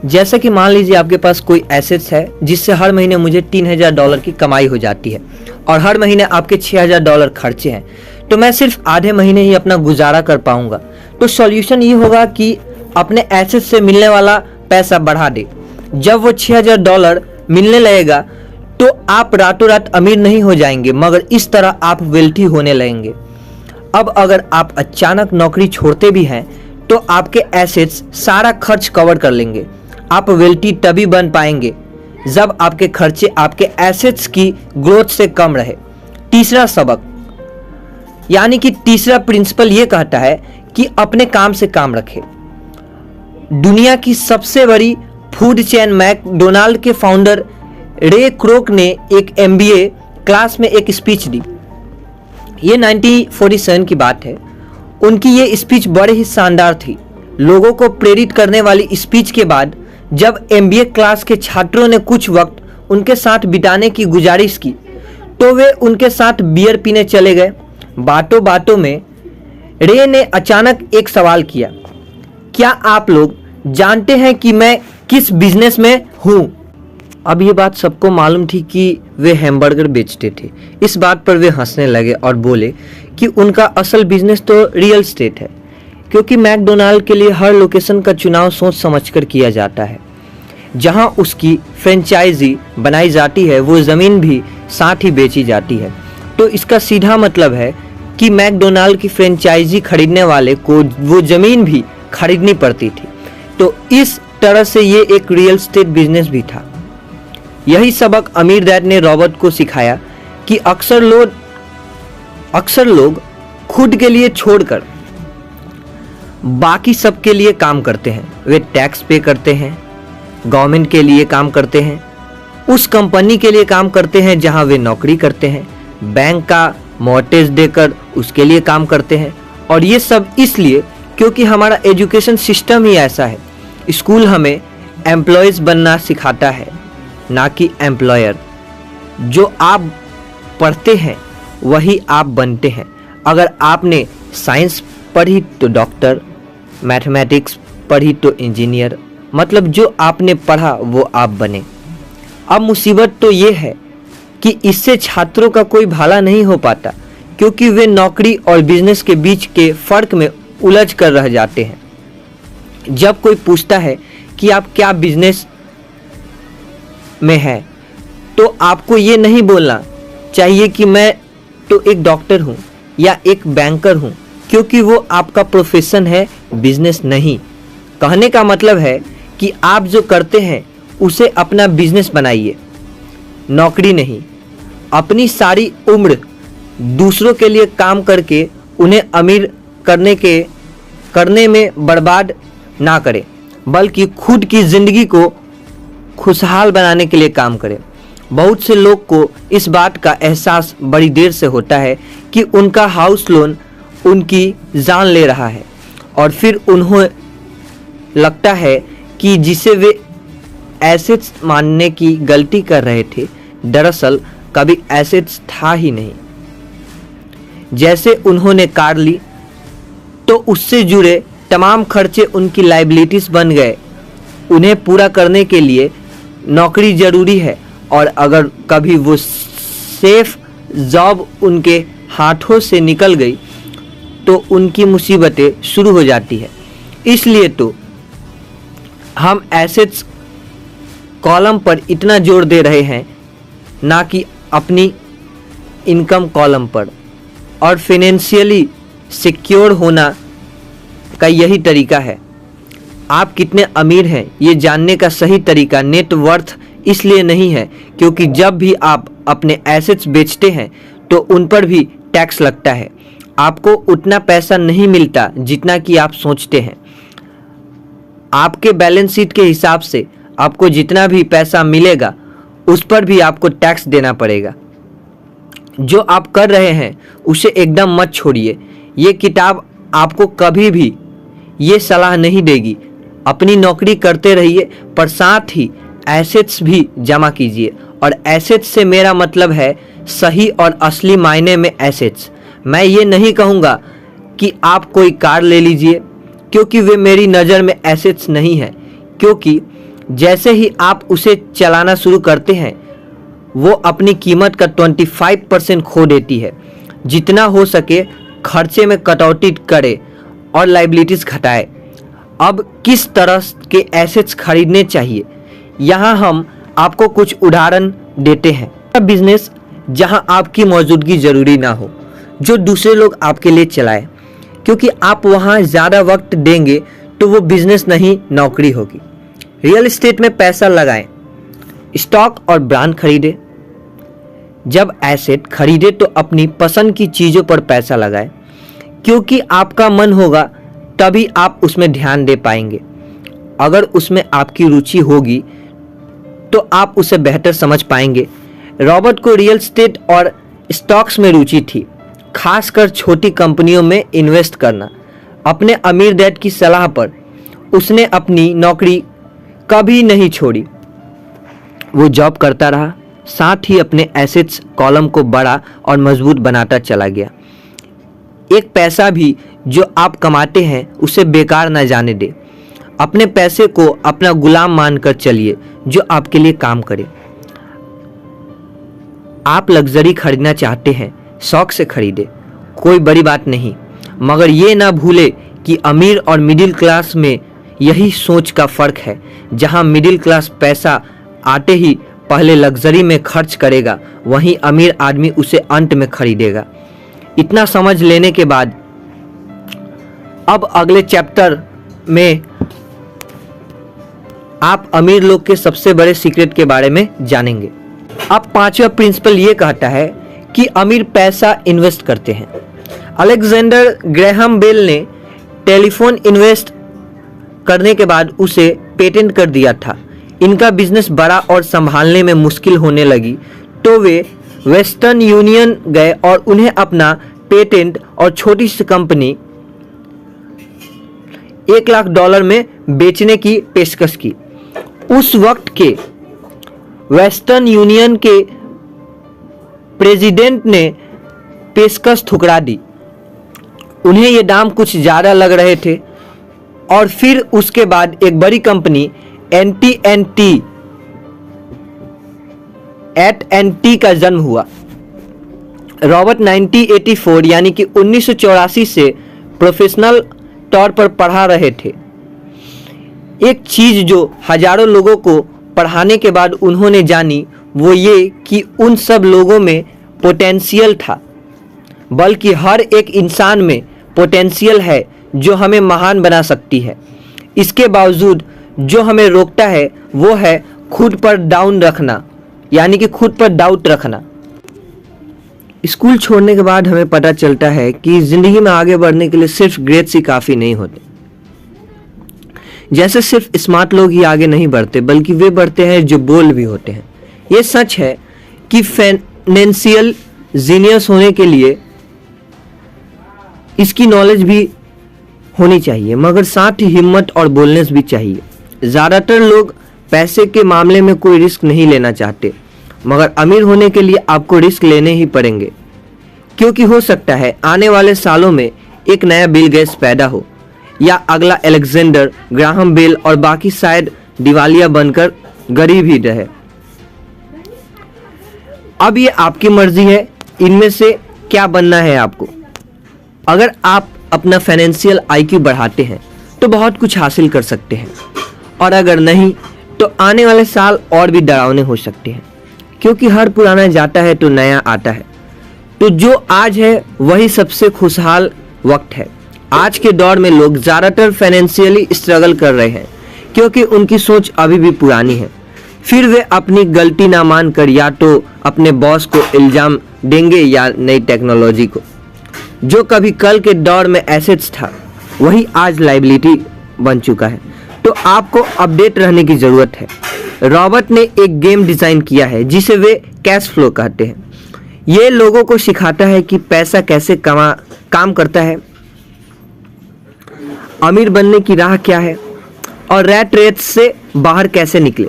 [SPEAKER 1] जैसा कि मान लीजिए आपके पास कोई एसेट्स है जिससे हर महीने मुझे $3000 की कमाई हो जाती है और हर महीने आपके $6000 खर्चे हैं, तो मैं सिर्फ आधे महीने ही अपना गुजारा कर पाऊंगा। तो सॉल्यूशन ये होगा कि अपने एसेट्स से मिलने वाला पैसा बढ़ा दे। जब वो $6000 मिलने लगेगा तो आप रातों रात अमीर नहीं हो जाएंगे, मगर इस तरह आप वेल्थी होने लगेंगे। अब अगर आप अचानक नौकरी छोड़ते भी हैं तो आपके एसेट्स सारा खर्च कवर कर लेंगे। आप वेल्थी तभी बन पाएंगे जब आपके खर्चे आपके एसेट्स की ग्रोथ से कम रहे। तीसरा सबक, यानी कि तीसरा प्रिंसिपल ये कहता है कि अपने काम से काम रखें। दुनिया की सबसे बड़ी फूड चेन मैकडोनाल्ड के फाउंडर रे क्रोक ने एक MBA क्लास में एक स्पीच दी। ये 1947 की बात है। उनकी ये स्पीच बड़े ही शानदार थी। लोगों को प्रेरित करने वाली स्पीच के बाद जब MBA क्लास के छात्रों ने कुछ वक्त उनके साथ बिताने की गुजारिश की तो वे उनके साथ बियर पीने चले गए। बातों बातों में रे ने अचानक एक सवाल किया, क्या आप लोग जानते हैं कि मैं किस बिजनेस में हूँ? अब ये बात सबको मालूम थी कि वे हैमबर्गर बेचते थे। इस बात पर वे हंसने लगे और बोले कि उनका असल बिजनेस तो रियल एस्टेट है, क्योंकि मैकडोनाल्ड के लिए हर लोकेशन का चुनाव सोच समझकर किया जाता है। जहां उसकी फ्रेंचाइजी बनाई जाती है वो ज़मीन भी साथ ही बेची जाती है। तो इसका सीधा मतलब है कि मैकडोनाल्ड की फ्रेंचाइजी खरीदने वाले को वो ज़मीन भी खरीदनी पड़ती थी। तो इस तरह से ये एक रियल एस्टेट बिजनेस भी था। यही सबक अमीर डैड ने रॉबर्ट को सिखाया कि अक्सर लोग खुद के लिए छोड़कर बाकी सबके लिए काम करते हैं। वे टैक्स पे करते हैं, गवर्नमेंट के लिए काम करते हैं, उस कंपनी के लिए काम करते हैं जहां वे नौकरी करते हैं, बैंक का मॉर्टेज देकर उसके लिए काम करते हैं। और ये सब इसलिए क्योंकि हमारा एजुकेशन सिस्टम ही ऐसा है। स्कूल हमें एम्प्लॉयज़ बनना सिखाता है, ना कि एम्प्लॉयर। जो आप पढ़ते हैं वही आप बनते हैं। अगर आपने साइंस पढ़ी तो डॉक्टर, मैथमेटिक्स पढ़ी तो इंजीनियर, मतलब जो आपने पढ़ा वो आप बने। अब मुसीबत तो ये है कि इससे छात्रों का कोई भला नहीं हो पाता, क्योंकि वे नौकरी और बिजनेस के बीच के फ़र्क में उलझ कर रह जाते हैं। जब कोई पूछता है कि आप क्या बिजनेस में हैं, तो आपको ये नहीं बोलना चाहिए कि मैं तो एक डॉक्टर हूँ या एक बैंकर हूँ, क्योंकि वो आपका प्रोफेशन है, बिजनेस नहीं। कहने का मतलब है कि आप जो करते हैं उसे अपना बिजनेस बनाइए, नौकरी नहीं। अपनी सारी उम्र दूसरों के लिए काम करके उन्हें अमीर करने में बर्बाद ना करें, बल्कि खुद की ज़िंदगी को खुशहाल बनाने के लिए काम करें। बहुत से लोग को इस बात का एहसास बड़ी देर से होता है कि उनका हाउस लोन उनकी जान ले रहा है, और फिर उन्हें लगता है कि जिसे वे एसेट्स मानने की गलती कर रहे थे, दरअसल कभी एसेट्स था ही नहीं। जैसे उन्होंने कार ली तो उससे जुड़े तमाम खर्चे उनकी लायबिलिटीज बन गए। उन्हें पूरा करने के लिए नौकरी जरूरी है, और अगर कभी वो सेफ जॉब उनके हाथों से निकल गई तो उनकी मुसीबतें शुरू हो जाती है। इसलिए तो हम एसेट्स कॉलम पर इतना जोर दे रहे हैं, ना कि अपनी इनकम कॉलम पर। और फाइनेंशियली सिक्योर होना का यही तरीका है। आप कितने अमीर हैं ये जानने का सही तरीका नेट वर्थ इसलिए नहीं है क्योंकि जब भी आप अपने एसेट्स बेचते हैं तो उन पर भी टैक्स लगता है। आपको उतना पैसा नहीं मिलता जितना कि आप सोचते हैं। आपके बैलेंस शीट के हिसाब से आपको जितना भी पैसा मिलेगा उस पर भी आपको टैक्स देना पड़ेगा। जो आप कर रहे हैं उसे एकदम मत छोड़िए। ये किताब आपको कभी भी ये सलाह नहीं देगी। अपनी नौकरी करते रहिए पर साथ ही एसेट्स भी जमा कीजिए। और एसेट्स से मेरा मतलब है सही और असली मायने में एसेट्स। मैं ये नहीं कहूँगा कि आप कोई कार ले लीजिए क्योंकि वे मेरी नज़र में एसेट्स नहीं है, क्योंकि जैसे ही आप उसे चलाना शुरू करते हैं वो अपनी कीमत का 25% खो देती है। जितना हो सके खर्चे में कटौती करे और लायबिलिटीज़ घटाए। अब किस तरह के एसेट्स खरीदने चाहिए, यहाँ हम आपको कुछ उदाहरण देते हैं। बिजनेस जहाँ आपकी मौजूदगी ज़रूरी ना हो, जो दूसरे लोग आपके लिए चलाए, क्योंकि आप वहाँ ज़्यादा वक्त देंगे तो वो बिजनेस नहीं नौकरी होगी। रियल एस्टेट में पैसा लगाएं, स्टॉक और ब्रांड खरीदें। जब एसेट खरीदे तो अपनी पसंद की चीज़ों पर पैसा लगाएं, क्योंकि आपका मन होगा तभी आप उसमें ध्यान दे पाएंगे। अगर उसमें आपकी रुचि होगी तो आप उसे बेहतर समझ पाएंगे। रॉबर्ट को रियल एस्टेट और स्टॉक्स में रुचि थी, खासकर छोटी कंपनियों में इन्वेस्ट करना। अपने अमीर डैड की सलाह पर उसने अपनी नौकरी कभी नहीं छोड़ी। वो जॉब करता रहा, साथ ही अपने एसेट्स कॉलम को बड़ा और मजबूत बनाता चला गया। एक पैसा भी जो आप कमाते हैं उसे बेकार न जाने दे। अपने पैसे को अपना गुलाम मानकर चलिए जो आपके लिए काम करे। आप लग्जरी खरीदना चाहते हैं, शौक से खरीदे, कोई बड़ी बात नहीं, मगर ये ना भूले कि अमीर और मिडिल क्लास में यही सोच का फर्क है। जहां मिडिल क्लास पैसा आते ही पहले लग्जरी में खर्च करेगा, वहीं अमीर आदमी उसे अंत में खरीदेगा। इतना समझ लेने के बाद अब अगले चैप्टर में आप अमीर लोग के सबसे बड़े सीक्रेट के बारे में जानेंगे। अब पांचवा प्रिंसिपल ये कहता है कि अमीर पैसा इन्वेस्ट करते हैं। अलेक्जेंडर ग्रेहम बेल ने टेलीफोन इन्वेस्ट करने के बाद उसे पेटेंट कर दिया था। इनका बिजनेस बड़ा और संभालने में मुश्किल होने लगी तो वे वेस्टर्न यूनियन गए और उन्हें अपना पेटेंट और छोटी सी कंपनी $1 लाख में बेचने की पेशकश की। उस वक्त के वेस्टर्न यूनियन के प्रेसिडेंट ने पेशकश ठुकरा दी। उन्हें ये दाम कुछ ज़्यादा लग रहे थे और फिर उसके बाद एक बड़ी कंपनी AT&T का जन्म हुआ। रॉबर्ट 1984 यानी कि 1984 से प्रोफेशनल तौर पर पढ़ा रहे थे। एक चीज़ जो हजारों लोगों को पढ़ाने के बाद उन्होंने जानी वो ये कि उन सब लोगों में पोटेंशियल था, बल्कि हर एक इंसान में पोटेंशियल है जो हमें महान बना सकती है। इसके बावजूद जो हमें रोकता है वो है खुद पर डाउन रखना, यानी कि खुद पर डाउट रखना। स्कूल छोड़ने के बाद हमें पता चलता है कि ज़िंदगी में आगे बढ़ने के लिए सिर्फ ग्रेड्स ही काफ़ी नहीं होते। जैसे सिर्फ स्मार्ट लोग ही आगे नहीं बढ़ते, बल्कि वे बढ़ते हैं जो बोल्ड भी होते हैं। ये सच है कि फाइनेंशियल जीनियस होने के लिए इसकी नॉलेज भी होनी चाहिए, मगर साथ ही हिम्मत और बोलनेस भी चाहिए। ज़्यादातर लोग पैसे के मामले में कोई रिस्क नहीं लेना चाहते। मगर अमीर होने के लिए आपको रिस्क लेने ही पड़ेंगे, क्योंकि हो सकता है आने वाले सालों में एक नया बिल गेट्स पैदा हो या अगला अलेक्जेंडर ग्राहम बेल और बाकी शायद दिवालिया बनकर गरीब ही रहे। अब ये आपकी मर्जी है इनमें से क्या बनना है आपको। अगर आप अपना फाइनेंशियल IQ बढ़ाते हैं तो बहुत कुछ हासिल कर सकते हैं, और अगर नहीं तो आने वाले साल और भी डरावने हो सकते हैं, क्योंकि हर पुराना जाता है तो नया आता है। तो जो आज है वही सबसे खुशहाल वक्त है। आज के दौर में लोग ज़्यादातर फाइनेंशियली स्ट्रगल कर रहे हैं क्योंकि उनकी सोच अभी भी पुरानी है। फिर वे अपनी गलती ना मानकर या तो अपने बॉस को इल्ज़ाम देंगे या नई टेक्नोलॉजी को। जो कभी कल के दौर में एसेट्स था वही आज लायबिलिटी बन चुका है। तो आपको अपडेट रहने की ज़रूरत है। रॉबर्ट ने एक गेम डिज़ाइन किया है जिसे वे कैश फ्लो कहते हैं। ये लोगों को सिखाता है कि पैसा कैसे काम करता है, अमीर बनने की राह क्या है और रैट रेस से बाहर कैसे निकले।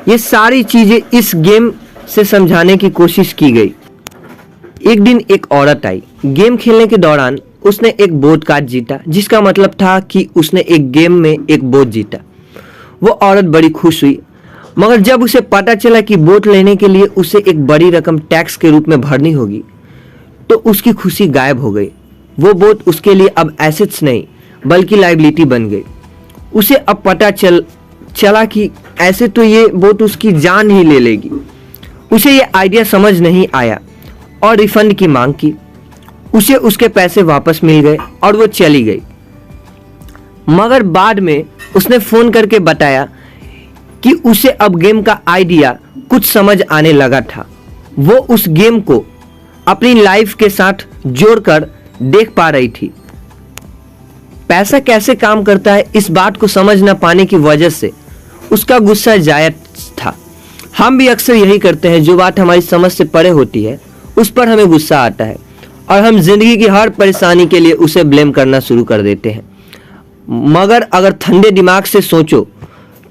[SPEAKER 1] ये सारी चीज़ें इस गेम से समझाने की कोशिश की गई। एक दिन एक औरत आई। गेम खेलने के दौरान उसने एक बोट कार्ड जीता, जिसका मतलब था कि उसने एक गेम में एक बोट जीता। वो औरत बड़ी खुश हुई, मगर जब उसे पता चला कि बोट लेने के लिए उसे एक बड़ी रकम टैक्स के रूप में भरनी होगी तो उसकी खुशी गायब हो गई। वो बोट उसके लिए अब एसेट्स नहीं बल्कि लायबिलिटी बन गई। उसे अब पता चला कि ऐसे तो ये बोट उसकी जान ही ले लेगी। उसे ये आइडिया समझ नहीं आया और रिफंड की मांग की। उसे उसके पैसे वापस मिल गए और वो चली गई। मगर बाद में उसने फोन करके बताया कि उसे अब गेम का आइडिया कुछ समझ आने लगा था। वो उस गेम को अपनी लाइफ के साथ जोड़कर देख पा रही थी। पैसा कैसे काम करता है इस बात को समझ न पाने की वजह से उसका गुस्सा जायज था। हम भी अक्सर यही करते हैं, जो बात हमारी समझ से परे होती है उस पर हमें गुस्सा आता है और हम जिंदगी की हर परेशानी के लिए उसे ब्लेम करना शुरू कर देते हैं। मगर अगर ठंडे दिमाग से सोचो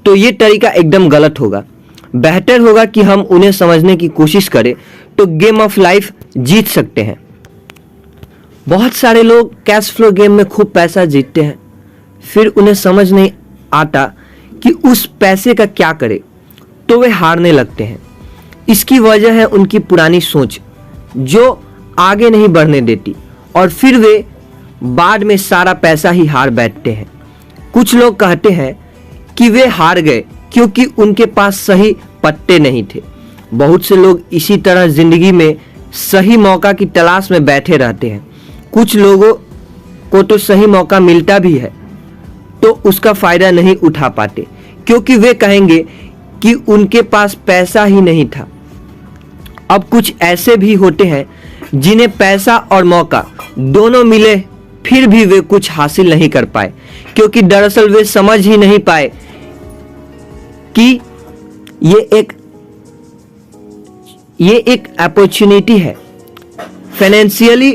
[SPEAKER 1] तो ये तरीका एकदम गलत होगा। बेहतर होगा कि हम उन्हें समझने की कोशिश करें तो गेम ऑफ लाइफ जीत सकते हैं। बहुत सारे लोग कैश फ्लो गेम में खूब पैसा जीतते हैं, फिर उन्हें समझ नहीं आता कि उस पैसे का क्या करें, तो वे हारने लगते हैं। इसकी वजह है उनकी पुरानी सोच जो आगे नहीं बढ़ने देती, और फिर वे बाद में सारा पैसा ही हार बैठते हैं। कुछ लोग कहते हैं कि वे हार गए क्योंकि उनके पास सही पत्ते नहीं थे। बहुत से लोग इसी तरह जिंदगी में सही मौका की तलाश में बैठे रहते हैं। कुछ लोगों को तो सही मौका मिलता भी है तो उसका फायदा नहीं उठा पाते, क्योंकि वे कहेंगे कि उनके पास पैसा ही नहीं था। अब कुछ ऐसे भी होते हैं जिन्हें पैसा और मौका दोनों मिले फिर भी वे कुछ हासिल नहीं कर पाए, क्योंकि दरअसल वे समझ ही नहीं पाए कि ये एक अपॉर्चुनिटी है। फाइनेंशियली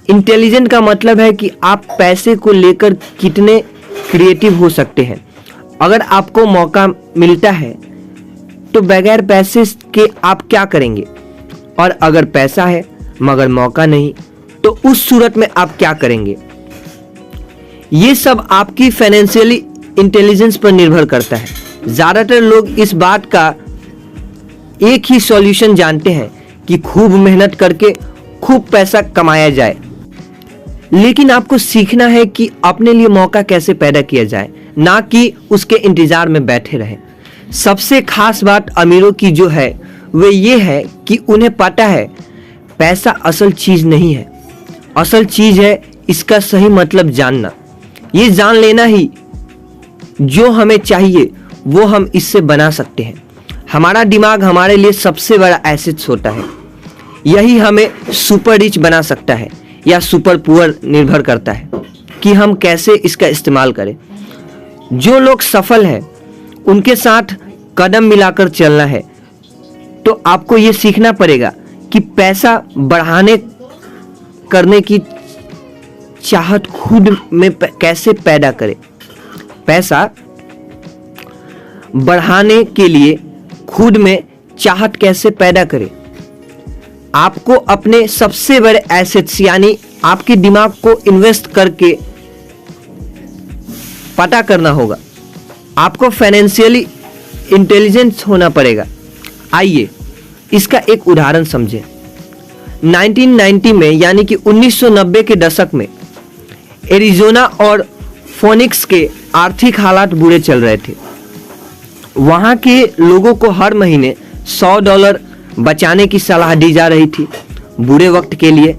[SPEAKER 1] इंटेलिजेंट का मतलब है कि आप पैसे को लेकर कितने क्रिएटिव हो सकते हैं। अगर आपको मौका मिलता है तो बगैर पैसे के आप क्या करेंगे, और अगर पैसा है मगर मौका नहीं तो उस सूरत में आप क्या करेंगे। ये सब आपकी फाइनेंशियली इंटेलिजेंस पर निर्भर करता है। ज्यादातर लोग इस बात का एक ही सॉल्यूशन जानते हैं कि खूब मेहनत करके खूब पैसा कमाया जाए, लेकिन आपको सीखना है कि अपने लिए मौका कैसे पैदा किया जाए, ना कि उसके इंतजार में बैठे रहें। सबसे खास बात अमीरों की जो है वे ये है कि उन्हें पता है पैसा असल चीज नहीं है। असल चीज है इसका सही मतलब जानना। ये जान लेना ही जो हमें चाहिए वो हम इससे बना सकते हैं। हमारा दिमाग हमारे लिए सबसे बड़ा एसेट्स होता है। यही हमें सुपर रिच बना सकता है या सुपर पुअर, निर्भर करता है कि हम कैसे इसका इस्तेमाल करें। जो लोग सफल हैं उनके साथ कदम मिलाकर चलना है, तो आपको ये सीखना पड़ेगा कि पैसा बढ़ाने करने की चाहत खुद में कैसे पैदा करें। पैसा बढ़ाने के लिए खुद में चाहत कैसे पैदा करें। आपको अपने सबसे बड़े एसेट्स यानी आपके दिमाग को इन्वेस्ट करके पता करना होगा। आपको फाइनेंशियली इंटेलिजेंट होना पड़ेगा। आइए इसका एक उदाहरण समझें। 1990 में यानी कि 1990 के दशक में एरिज़ोना और फोनिक्स के आर्थिक हालात बुरे चल रहे थे। वहां के लोगों को हर महीने $100 बचाने की सलाह दी जा रही थी। बुरे वक्त के लिए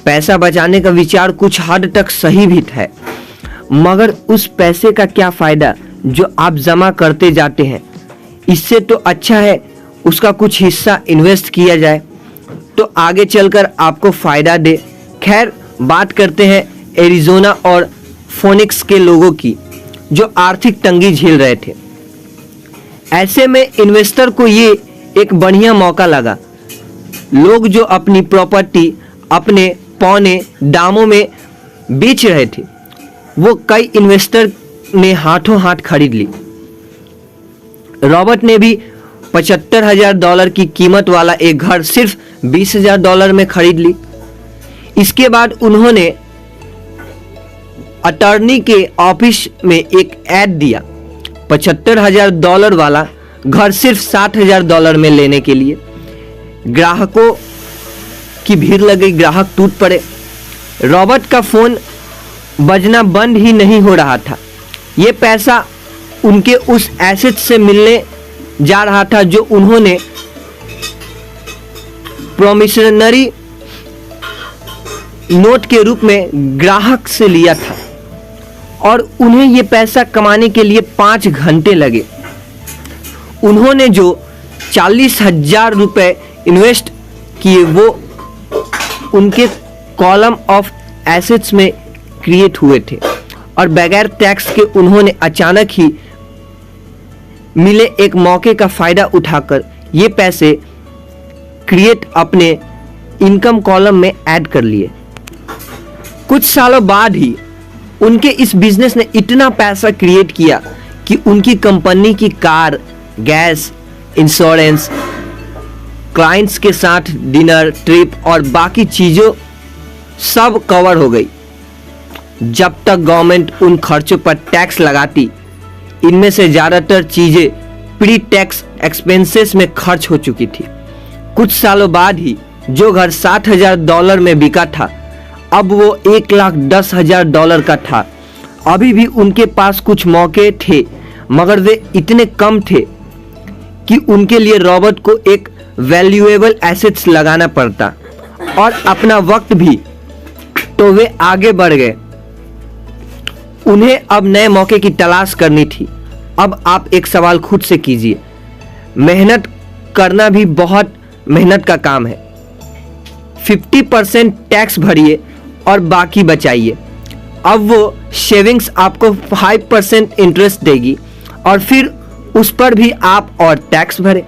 [SPEAKER 1] पैसा बचाने का विचार कुछ हद तक सही भी है, मगर उस पैसे का क्या फायदा जो आप जमा करते जाते हैं। इससे तो अच्छा है उसका कुछ हिस्सा इन्वेस्ट किया जाए तो आगे चलकर आपको फायदा दे। खैर, बात करते हैं एरिज़ोना और फोनिक्स के लोगों की जो आर्थिक तंगी झेल रहे थे। ऐसे में इन्वेस्टर को ये एक बढ़िया मौका लगा। लोग जो अपनी प्रॉपर्टी अपने पौने दामों में बेच रहे थे, वो कई इन्वेस्टर ने हाथों हाथ खरीद ली। रॉबर्ट ने भी $75,000 की कीमत वाला एक घर सिर्फ $20,000 में खरीद ली। इसके बाद उन्होंने अटॉर्नी के ऑफिस में एक ऐड दिया $75,000 वाला घर सिर्फ $60,000 में लेने के लिए। ग्राहकों की भीड़ लगी, ग्राहक टूट पड़े। रॉबर्ट का फोन बजना बंद ही नहीं हो रहा था। ये पैसा उनके उस एसेट से मिलने जा रहा था जो उन्होंने प्रोमिसनरी नोट के रूप में ग्राहक से लिया था और उन्हें यह पैसा कमाने के लिए 5 घंटे लगे। उन्होंने जो $40,000 इन्वेस्ट किए वो उनके कॉलम ऑफ एसेट्स में क्रिएट हुए थे और बगैर टैक्स के उन्होंने अचानक ही मिले एक मौके का फायदा उठाकर ये पैसे क्रिएट अपने इनकम कॉलम में ऐड कर लिए। कुछ सालों बाद ही उनके इस बिजनेस ने इतना पैसा क्रिएट किया कि उनकी कंपनी की कार, गैस, इंश्योरेंस, क्लाइंट्स के साथ डिनर, ट्रिप और बाकी चीज़ों सब कवर हो गई। जब तक गवर्नमेंट उन खर्चों पर टैक्स लगाती, इनमें से ज़्यादातर चीज़ें प्री टैक्स एक्सपेंसेस में खर्च हो चुकी थी। कुछ सालों बाद ही जो घर $60,000 में बिका था, अब वो $1,10,000 का था। अभी भी उनके पास कुछ मौके थे, मगर वे इतने कम थे कि उनके लिए रॉबर्ट को एक वैल्यूएबल एसेट्स लगाना पड़ता और अपना वक्त भी। तो वे आगे बढ़ गए। उन्हें अब नए मौके की तलाश करनी थी। अब आप एक सवाल खुद से कीजिए। मेहनत करना भी बहुत मेहनत का काम है। 50% टैक्स भरिए और बाकी बचाइए। अब वो सेविंग्स आपको 5% इंटरेस्ट देगी और फिर उस पर भी आप और टैक्स भरें।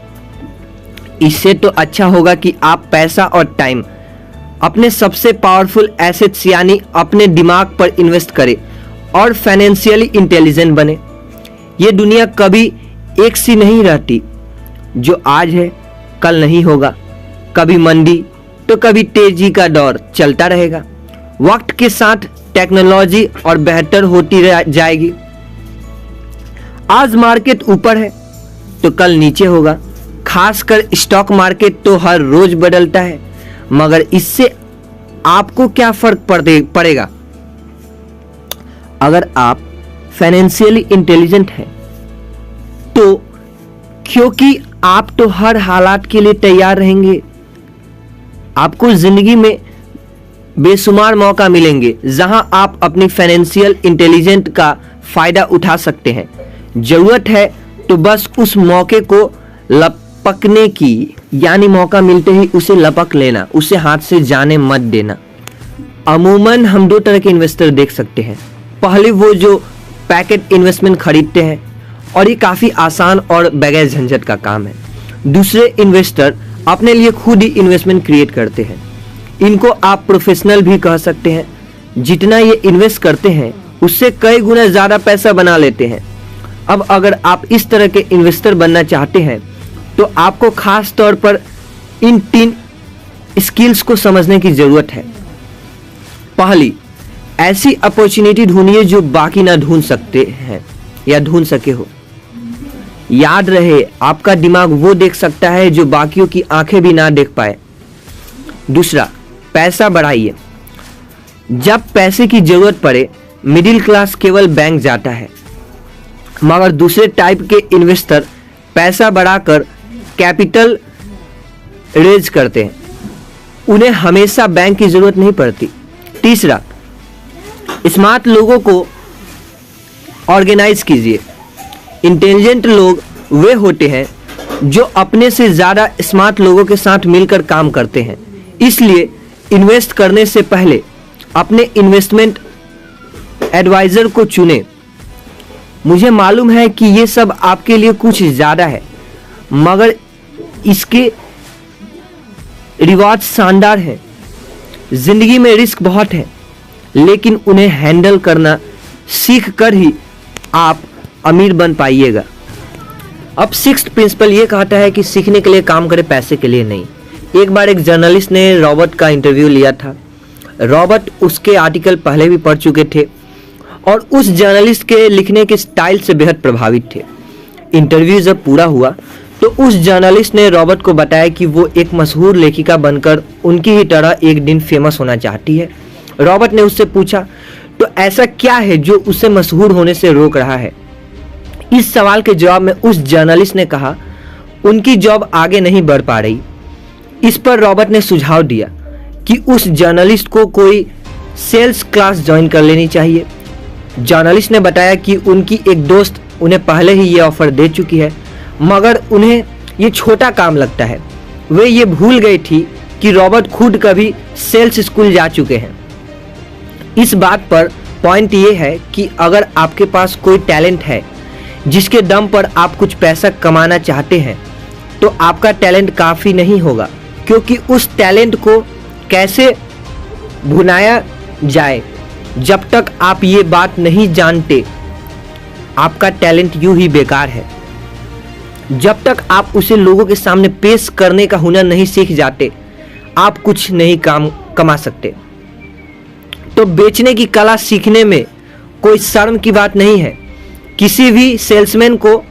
[SPEAKER 1] इससे तो अच्छा होगा कि आप पैसा और टाइम अपने सबसे पावरफुल एसेट्स यानी अपने दिमाग पर इन्वेस्ट करें और फाइनेंशियली इंटेलिजेंट बने। ये दुनिया कभी एक सी नहीं रहती। जो आज है कल नहीं होगा। कभी मंदी तो कभी तेजी का दौर चलता रहेगा। वक्त के साथ टेक्नोलॉजी और बेहतर होती जाएगी। आज मार्केट ऊपर है तो कल नीचे होगा। खासकर स्टॉक मार्केट तो हर रोज बदलता है, मगर इससे आपको क्या फर्क पड़ेगा? अगर आप फाइनेंशियली इंटेलिजेंट हैं तो क्योंकि आप तो हर हालात के लिए तैयार रहेंगे। आपको जिंदगी में बेशुमार मौका मिलेंगे जहां आप अपनी फाइनेंशियल इंटेलिजेंट का फायदा उठा सकते हैं। जरूरत है तो बस उस मौके को लपकने की, यानी मौका मिलते ही उसे लपक लेना, उसे हाथ से जाने मत देना। अमूमन हम 2 तरह के इन्वेस्टर देख सकते हैं। पहले वो जो पैकेट इन्वेस्टमेंट खरीदते हैं और ये काफ़ी आसान और बगैर झंझट का काम है। दूसरे इन्वेस्टर अपने लिए खुद ही इन्वेस्टमेंट क्रिएट करते हैं। इनको आप प्रोफेशनल भी कह सकते हैं। जितना ये इन्वेस्ट करते हैं उससे कई गुना ज़्यादा पैसा बना लेते हैं। अब अगर आप इस तरह के इन्वेस्टर बनना चाहते हैं तो आपको खास तौर पर इन 3 स्किल्स को समझने की जरूरत है। पहली, ऐसी अपॉर्चुनिटी ढूंढिए जो बाकी ना ढूंढ सकते हैं या ढूंढ सके हो। याद रहे, आपका दिमाग वो देख सकता है जो बाकियों की आंखें भी ना देख पाए। दूसरा, पैसा बढ़ाइए। जब पैसे की जरूरत पड़े, मिडिल क्लास केवल बैंक जाता है, मगर दूसरे टाइप के इन्वेस्टर पैसा बढ़ाकर कैपिटल रेज करते हैं। उन्हें हमेशा बैंक की जरूरत नहीं पड़ती। तीसरा, स्मार्ट लोगों को ऑर्गेनाइज कीजिए। इंटेलिजेंट लोग वे होते हैं जो अपने से ज़्यादा स्मार्ट लोगों के साथ मिलकर काम करते हैं। इसलिए इन्वेस्ट करने से पहले अपने इन्वेस्टमेंट एडवाइज़र को चुनें। मुझे मालूम है कि ये सब आपके लिए कुछ ज़्यादा है, मगर इसके रिवार्ड शानदार हैं। जिंदगी में रिस्क बहुत है, लेकिन उन्हें हैंडल करना सीख कर ही आप अमीर बन पाइएगा। अब 6th प्रिंसिपल ये कहता है कि सीखने के लिए काम करें, पैसे के लिए नहीं। एक बार एक जर्नलिस्ट ने रॉबर्ट का इंटरव्यू लिया था। रॉबर्ट उसके आर्टिकल पहले भी पढ़ चुके थे और उस जर्नलिस्ट के लिखने के स्टाइल से बेहद प्रभावित थे। इंटरव्यू जब पूरा हुआ तो उस जर्नलिस्ट ने रॉबर्ट को बताया कि वो एक मशहूर लेखिका बनकर उनकी ही तरह एक दिन फेमस होना चाहती है। रॉबर्ट ने उससे पूछा, तो ऐसा क्या है जो उसे मशहूर होने से रोक रहा है? इस सवाल के जवाब में उस जर्नलिस्ट ने कहा, उनकी जॉब आगे नहीं बढ़ पा रही। इस पर रॉबर्ट ने सुझाव दिया कि उस जर्नलिस्ट को कोई सेल्स क्लास ज्वाइन कर लेनी चाहिए। जर्नलिस्ट ने बताया कि उनकी एक दोस्त उन्हें पहले ही ये ऑफर दे चुकी है, मगर उन्हें ये छोटा काम लगता है। वे ये भूल गई थी कि रॉबर्ट खुद कभी सेल्स स्कूल जा चुके हैं। इस बात पर पॉइंट ये है कि अगर आपके पास कोई टैलेंट है जिसके दम पर आप कुछ पैसा कमाना चाहते हैं, तो आपका टैलेंट काफ़ी नहीं होगा, क्योंकि उस टैलेंट को कैसे भुनाया जाए, जब तक आप ये बात नहीं जानते, आपका टैलेंट यूं ही बेकार है। जब तक आप उसे लोगों के सामने पेश करने का हुनर नहीं सीख जाते, आप कुछ नहीं कमा सकते। तो बेचने की कला सीखने में कोई शर्म की बात नहीं है। किसी भी सेल्समैन को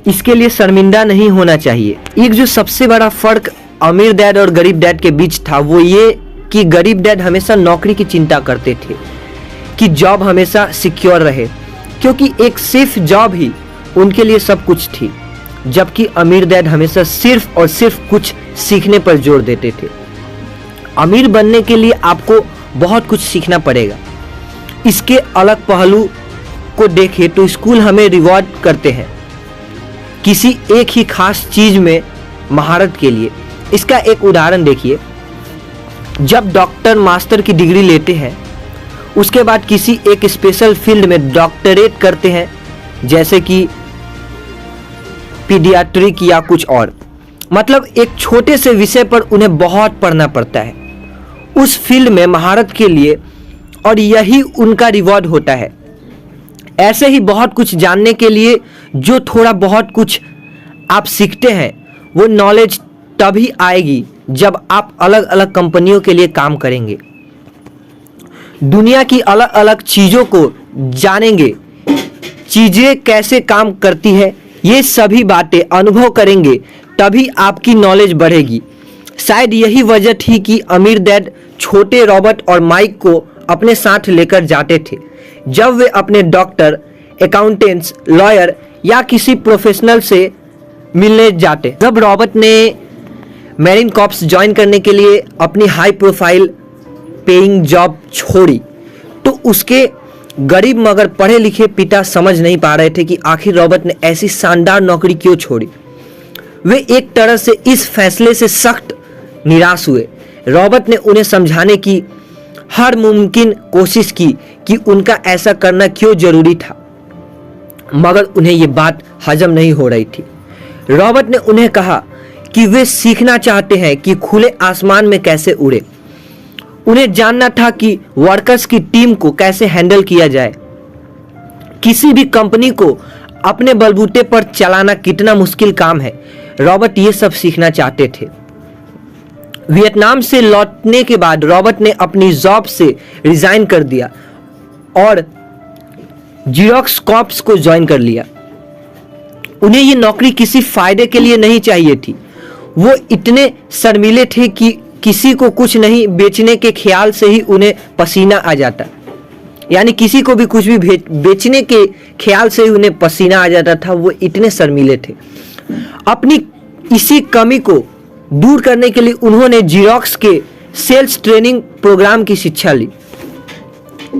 [SPEAKER 1] इसके लिए शर्मिंदा नहीं होना चाहिए। एक जो सबसे बड़ा फर्क अमीर डैड और गरीब डैड के बीच था, वो ये कि गरीब डैड हमेशा नौकरी की चिंता करते थे कि जॉब हमेशा सिक्योर रहे, क्योंकि एक सिर्फ जॉब ही उनके लिए सब कुछ थी। जबकि अमीर डैड हमेशा सिर्फ और सिर्फ कुछ सीखने पर जोर देते थे। अमीर बनने के लिए आपको बहुत कुछ सीखना पड़ेगा। इसके अलग पहलू को देखें तो स्कूल हमें रिवॉर्ड करते हैं किसी एक ही खास चीज में महारत के लिए। इसका एक उदाहरण देखिए, जब डॉक्टर मास्टर की डिग्री लेते हैं, उसके बाद किसी एक स्पेशल फील्ड में डॉक्टरेट करते हैं, जैसे कि पीडियाट्रिक या कुछ और, मतलब एक छोटे से विषय पर उन्हें बहुत पढ़ना पड़ता है उस फील्ड में महारत के लिए, और यही उनका रिवॉर्ड होता है। ऐसे ही बहुत कुछ जानने के लिए जो थोड़ा बहुत कुछ आप सीखते हैं, वो नॉलेज तभी आएगी जब आप अलग अलग कंपनियों के लिए काम करेंगे, दुनिया की अलग अलग चीज़ों को जानेंगे, चीज़ें कैसे काम करती है, ये सभी बातें अनुभव करेंगे, तभी आपकी नॉलेज बढ़ेगी। शायद यही वजह थी कि अमीर डैड छोटे रॉबर्ट और माइक को अपने साथ लेकर जाते थे जब वे अपने डॉक्टर, अकाउंटेंट्स, लॉयर या किसी प्रोफेशनल से मिलने जाते। जब रॉबर्ट ने मैरीन कॉर्प्स ज्वाइन करने के लिए अपनी हाई प्रोफाइल पेइंग जॉब छोड़ी, तो उसके गरीब मगर पढ़े लिखे पिता समझ नहीं पा रहे थे कि आखिर रॉबर्ट ने ऐसी शानदार नौकरी क्यों छोड़ी। वे एक तरह से इस फैसले से सख्त निराश हुए। रॉबर्ट ने उन्हें समझाने की हर मुमकिन कोशिश की कि उनका ऐसा करना क्यों जरूरी था, मगर उन्हें ये बात हजम नहीं हो रही थी। रॉबर्ट ने उन्हें कहा कि वे सीखना चाहते हैं कि खुले आसमान में कैसे उड़े। उन्हें जानना था कि वर्कर्स की टीम को कैसे हैंडल किया जाए। किसी भी कंपनी को अपने बलबूते पर चलाना कितना मुश्किल काम है, रॉबर्ट ये सब सीखना चाहते थे। वियतनाम से लौटने के बाद रॉबर्ट ने अपनी जॉब से रिजाइन कर दिया और जीरोक्स कॉर्प्स को ज्वाइन कर लिया। उन्हें ये नौकरी किसी फायदे के लिए नहीं चाहिए थी। वो इतने शर्मीले थे कि किसी को कुछ नहीं बेचने के ख्याल से ही उन्हें पसीना आ जाता, यानी किसी को भी कुछ भी बेचने के ख्याल से ही उन्हें पसीना आ जाता था। वो इतने शर्मीले थे। अपनी इसी कमी को दूर करने के लिए उन्होंने जीरोक्स के सेल्स ट्रेनिंग प्रोग्राम की शिक्षा ली।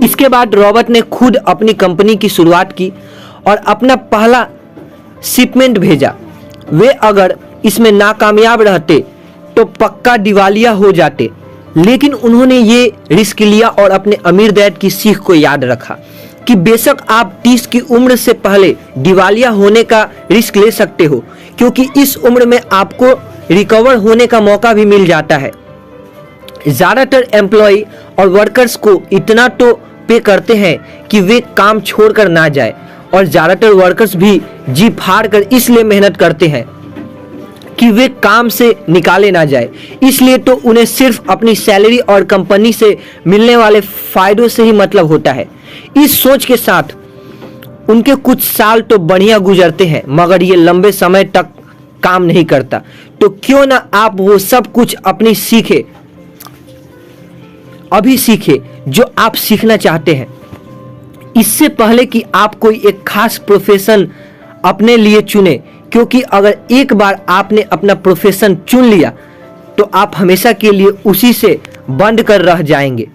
[SPEAKER 1] इसके बाद रॉबर्ट ने खुद अपनी कंपनी की शुरुआत की और अपना पहला शिपमेंट भेजा। वे अगर इसमें नाकामयाब रहते तो पक्का दिवालिया हो जाते, लेकिन उन्होंने ये रिस्क लिया और अपने अमीर डैड की सीख को याद रखा कि बेशक आप 30 की उम्र से पहले दिवालिया होने का रिस्क ले सकते हो, क्योंकि इस उम्र में आपको रिकवर होने का मौका भी मिल जाता है। ज़्यादातर एम्प्लॉय और वर्कर्स को इतना तो पे करते हैं कि वे काम छोड़कर ना जाए, और ज़्यादातर वर्कर्स भी जी फाड़ कर इसलिए मेहनत करते हैं कि वे काम से निकाले ना जाए। इसलिए तो उन्हें सिर्फ अपनी सैलरी और कंपनी से मिलने वाले फायदों से ही मतलब होता है। इस सोच के साथ उनके कुछ साल तो बढ़िया गुजरते हैं, मगर ये लंबे समय तक काम नहीं करता। तो क्यों ना आप वो सब कुछ अभी सीखे जो आप सीखना चाहते हैं, इससे पहले कि आप कोई एक खास प्रोफेशन अपने लिए चुने, क्योंकि अगर एक बार आपने अपना प्रोफेशन चुन लिया तो आप हमेशा के लिए उसी से बंद कर रह जाएंगे।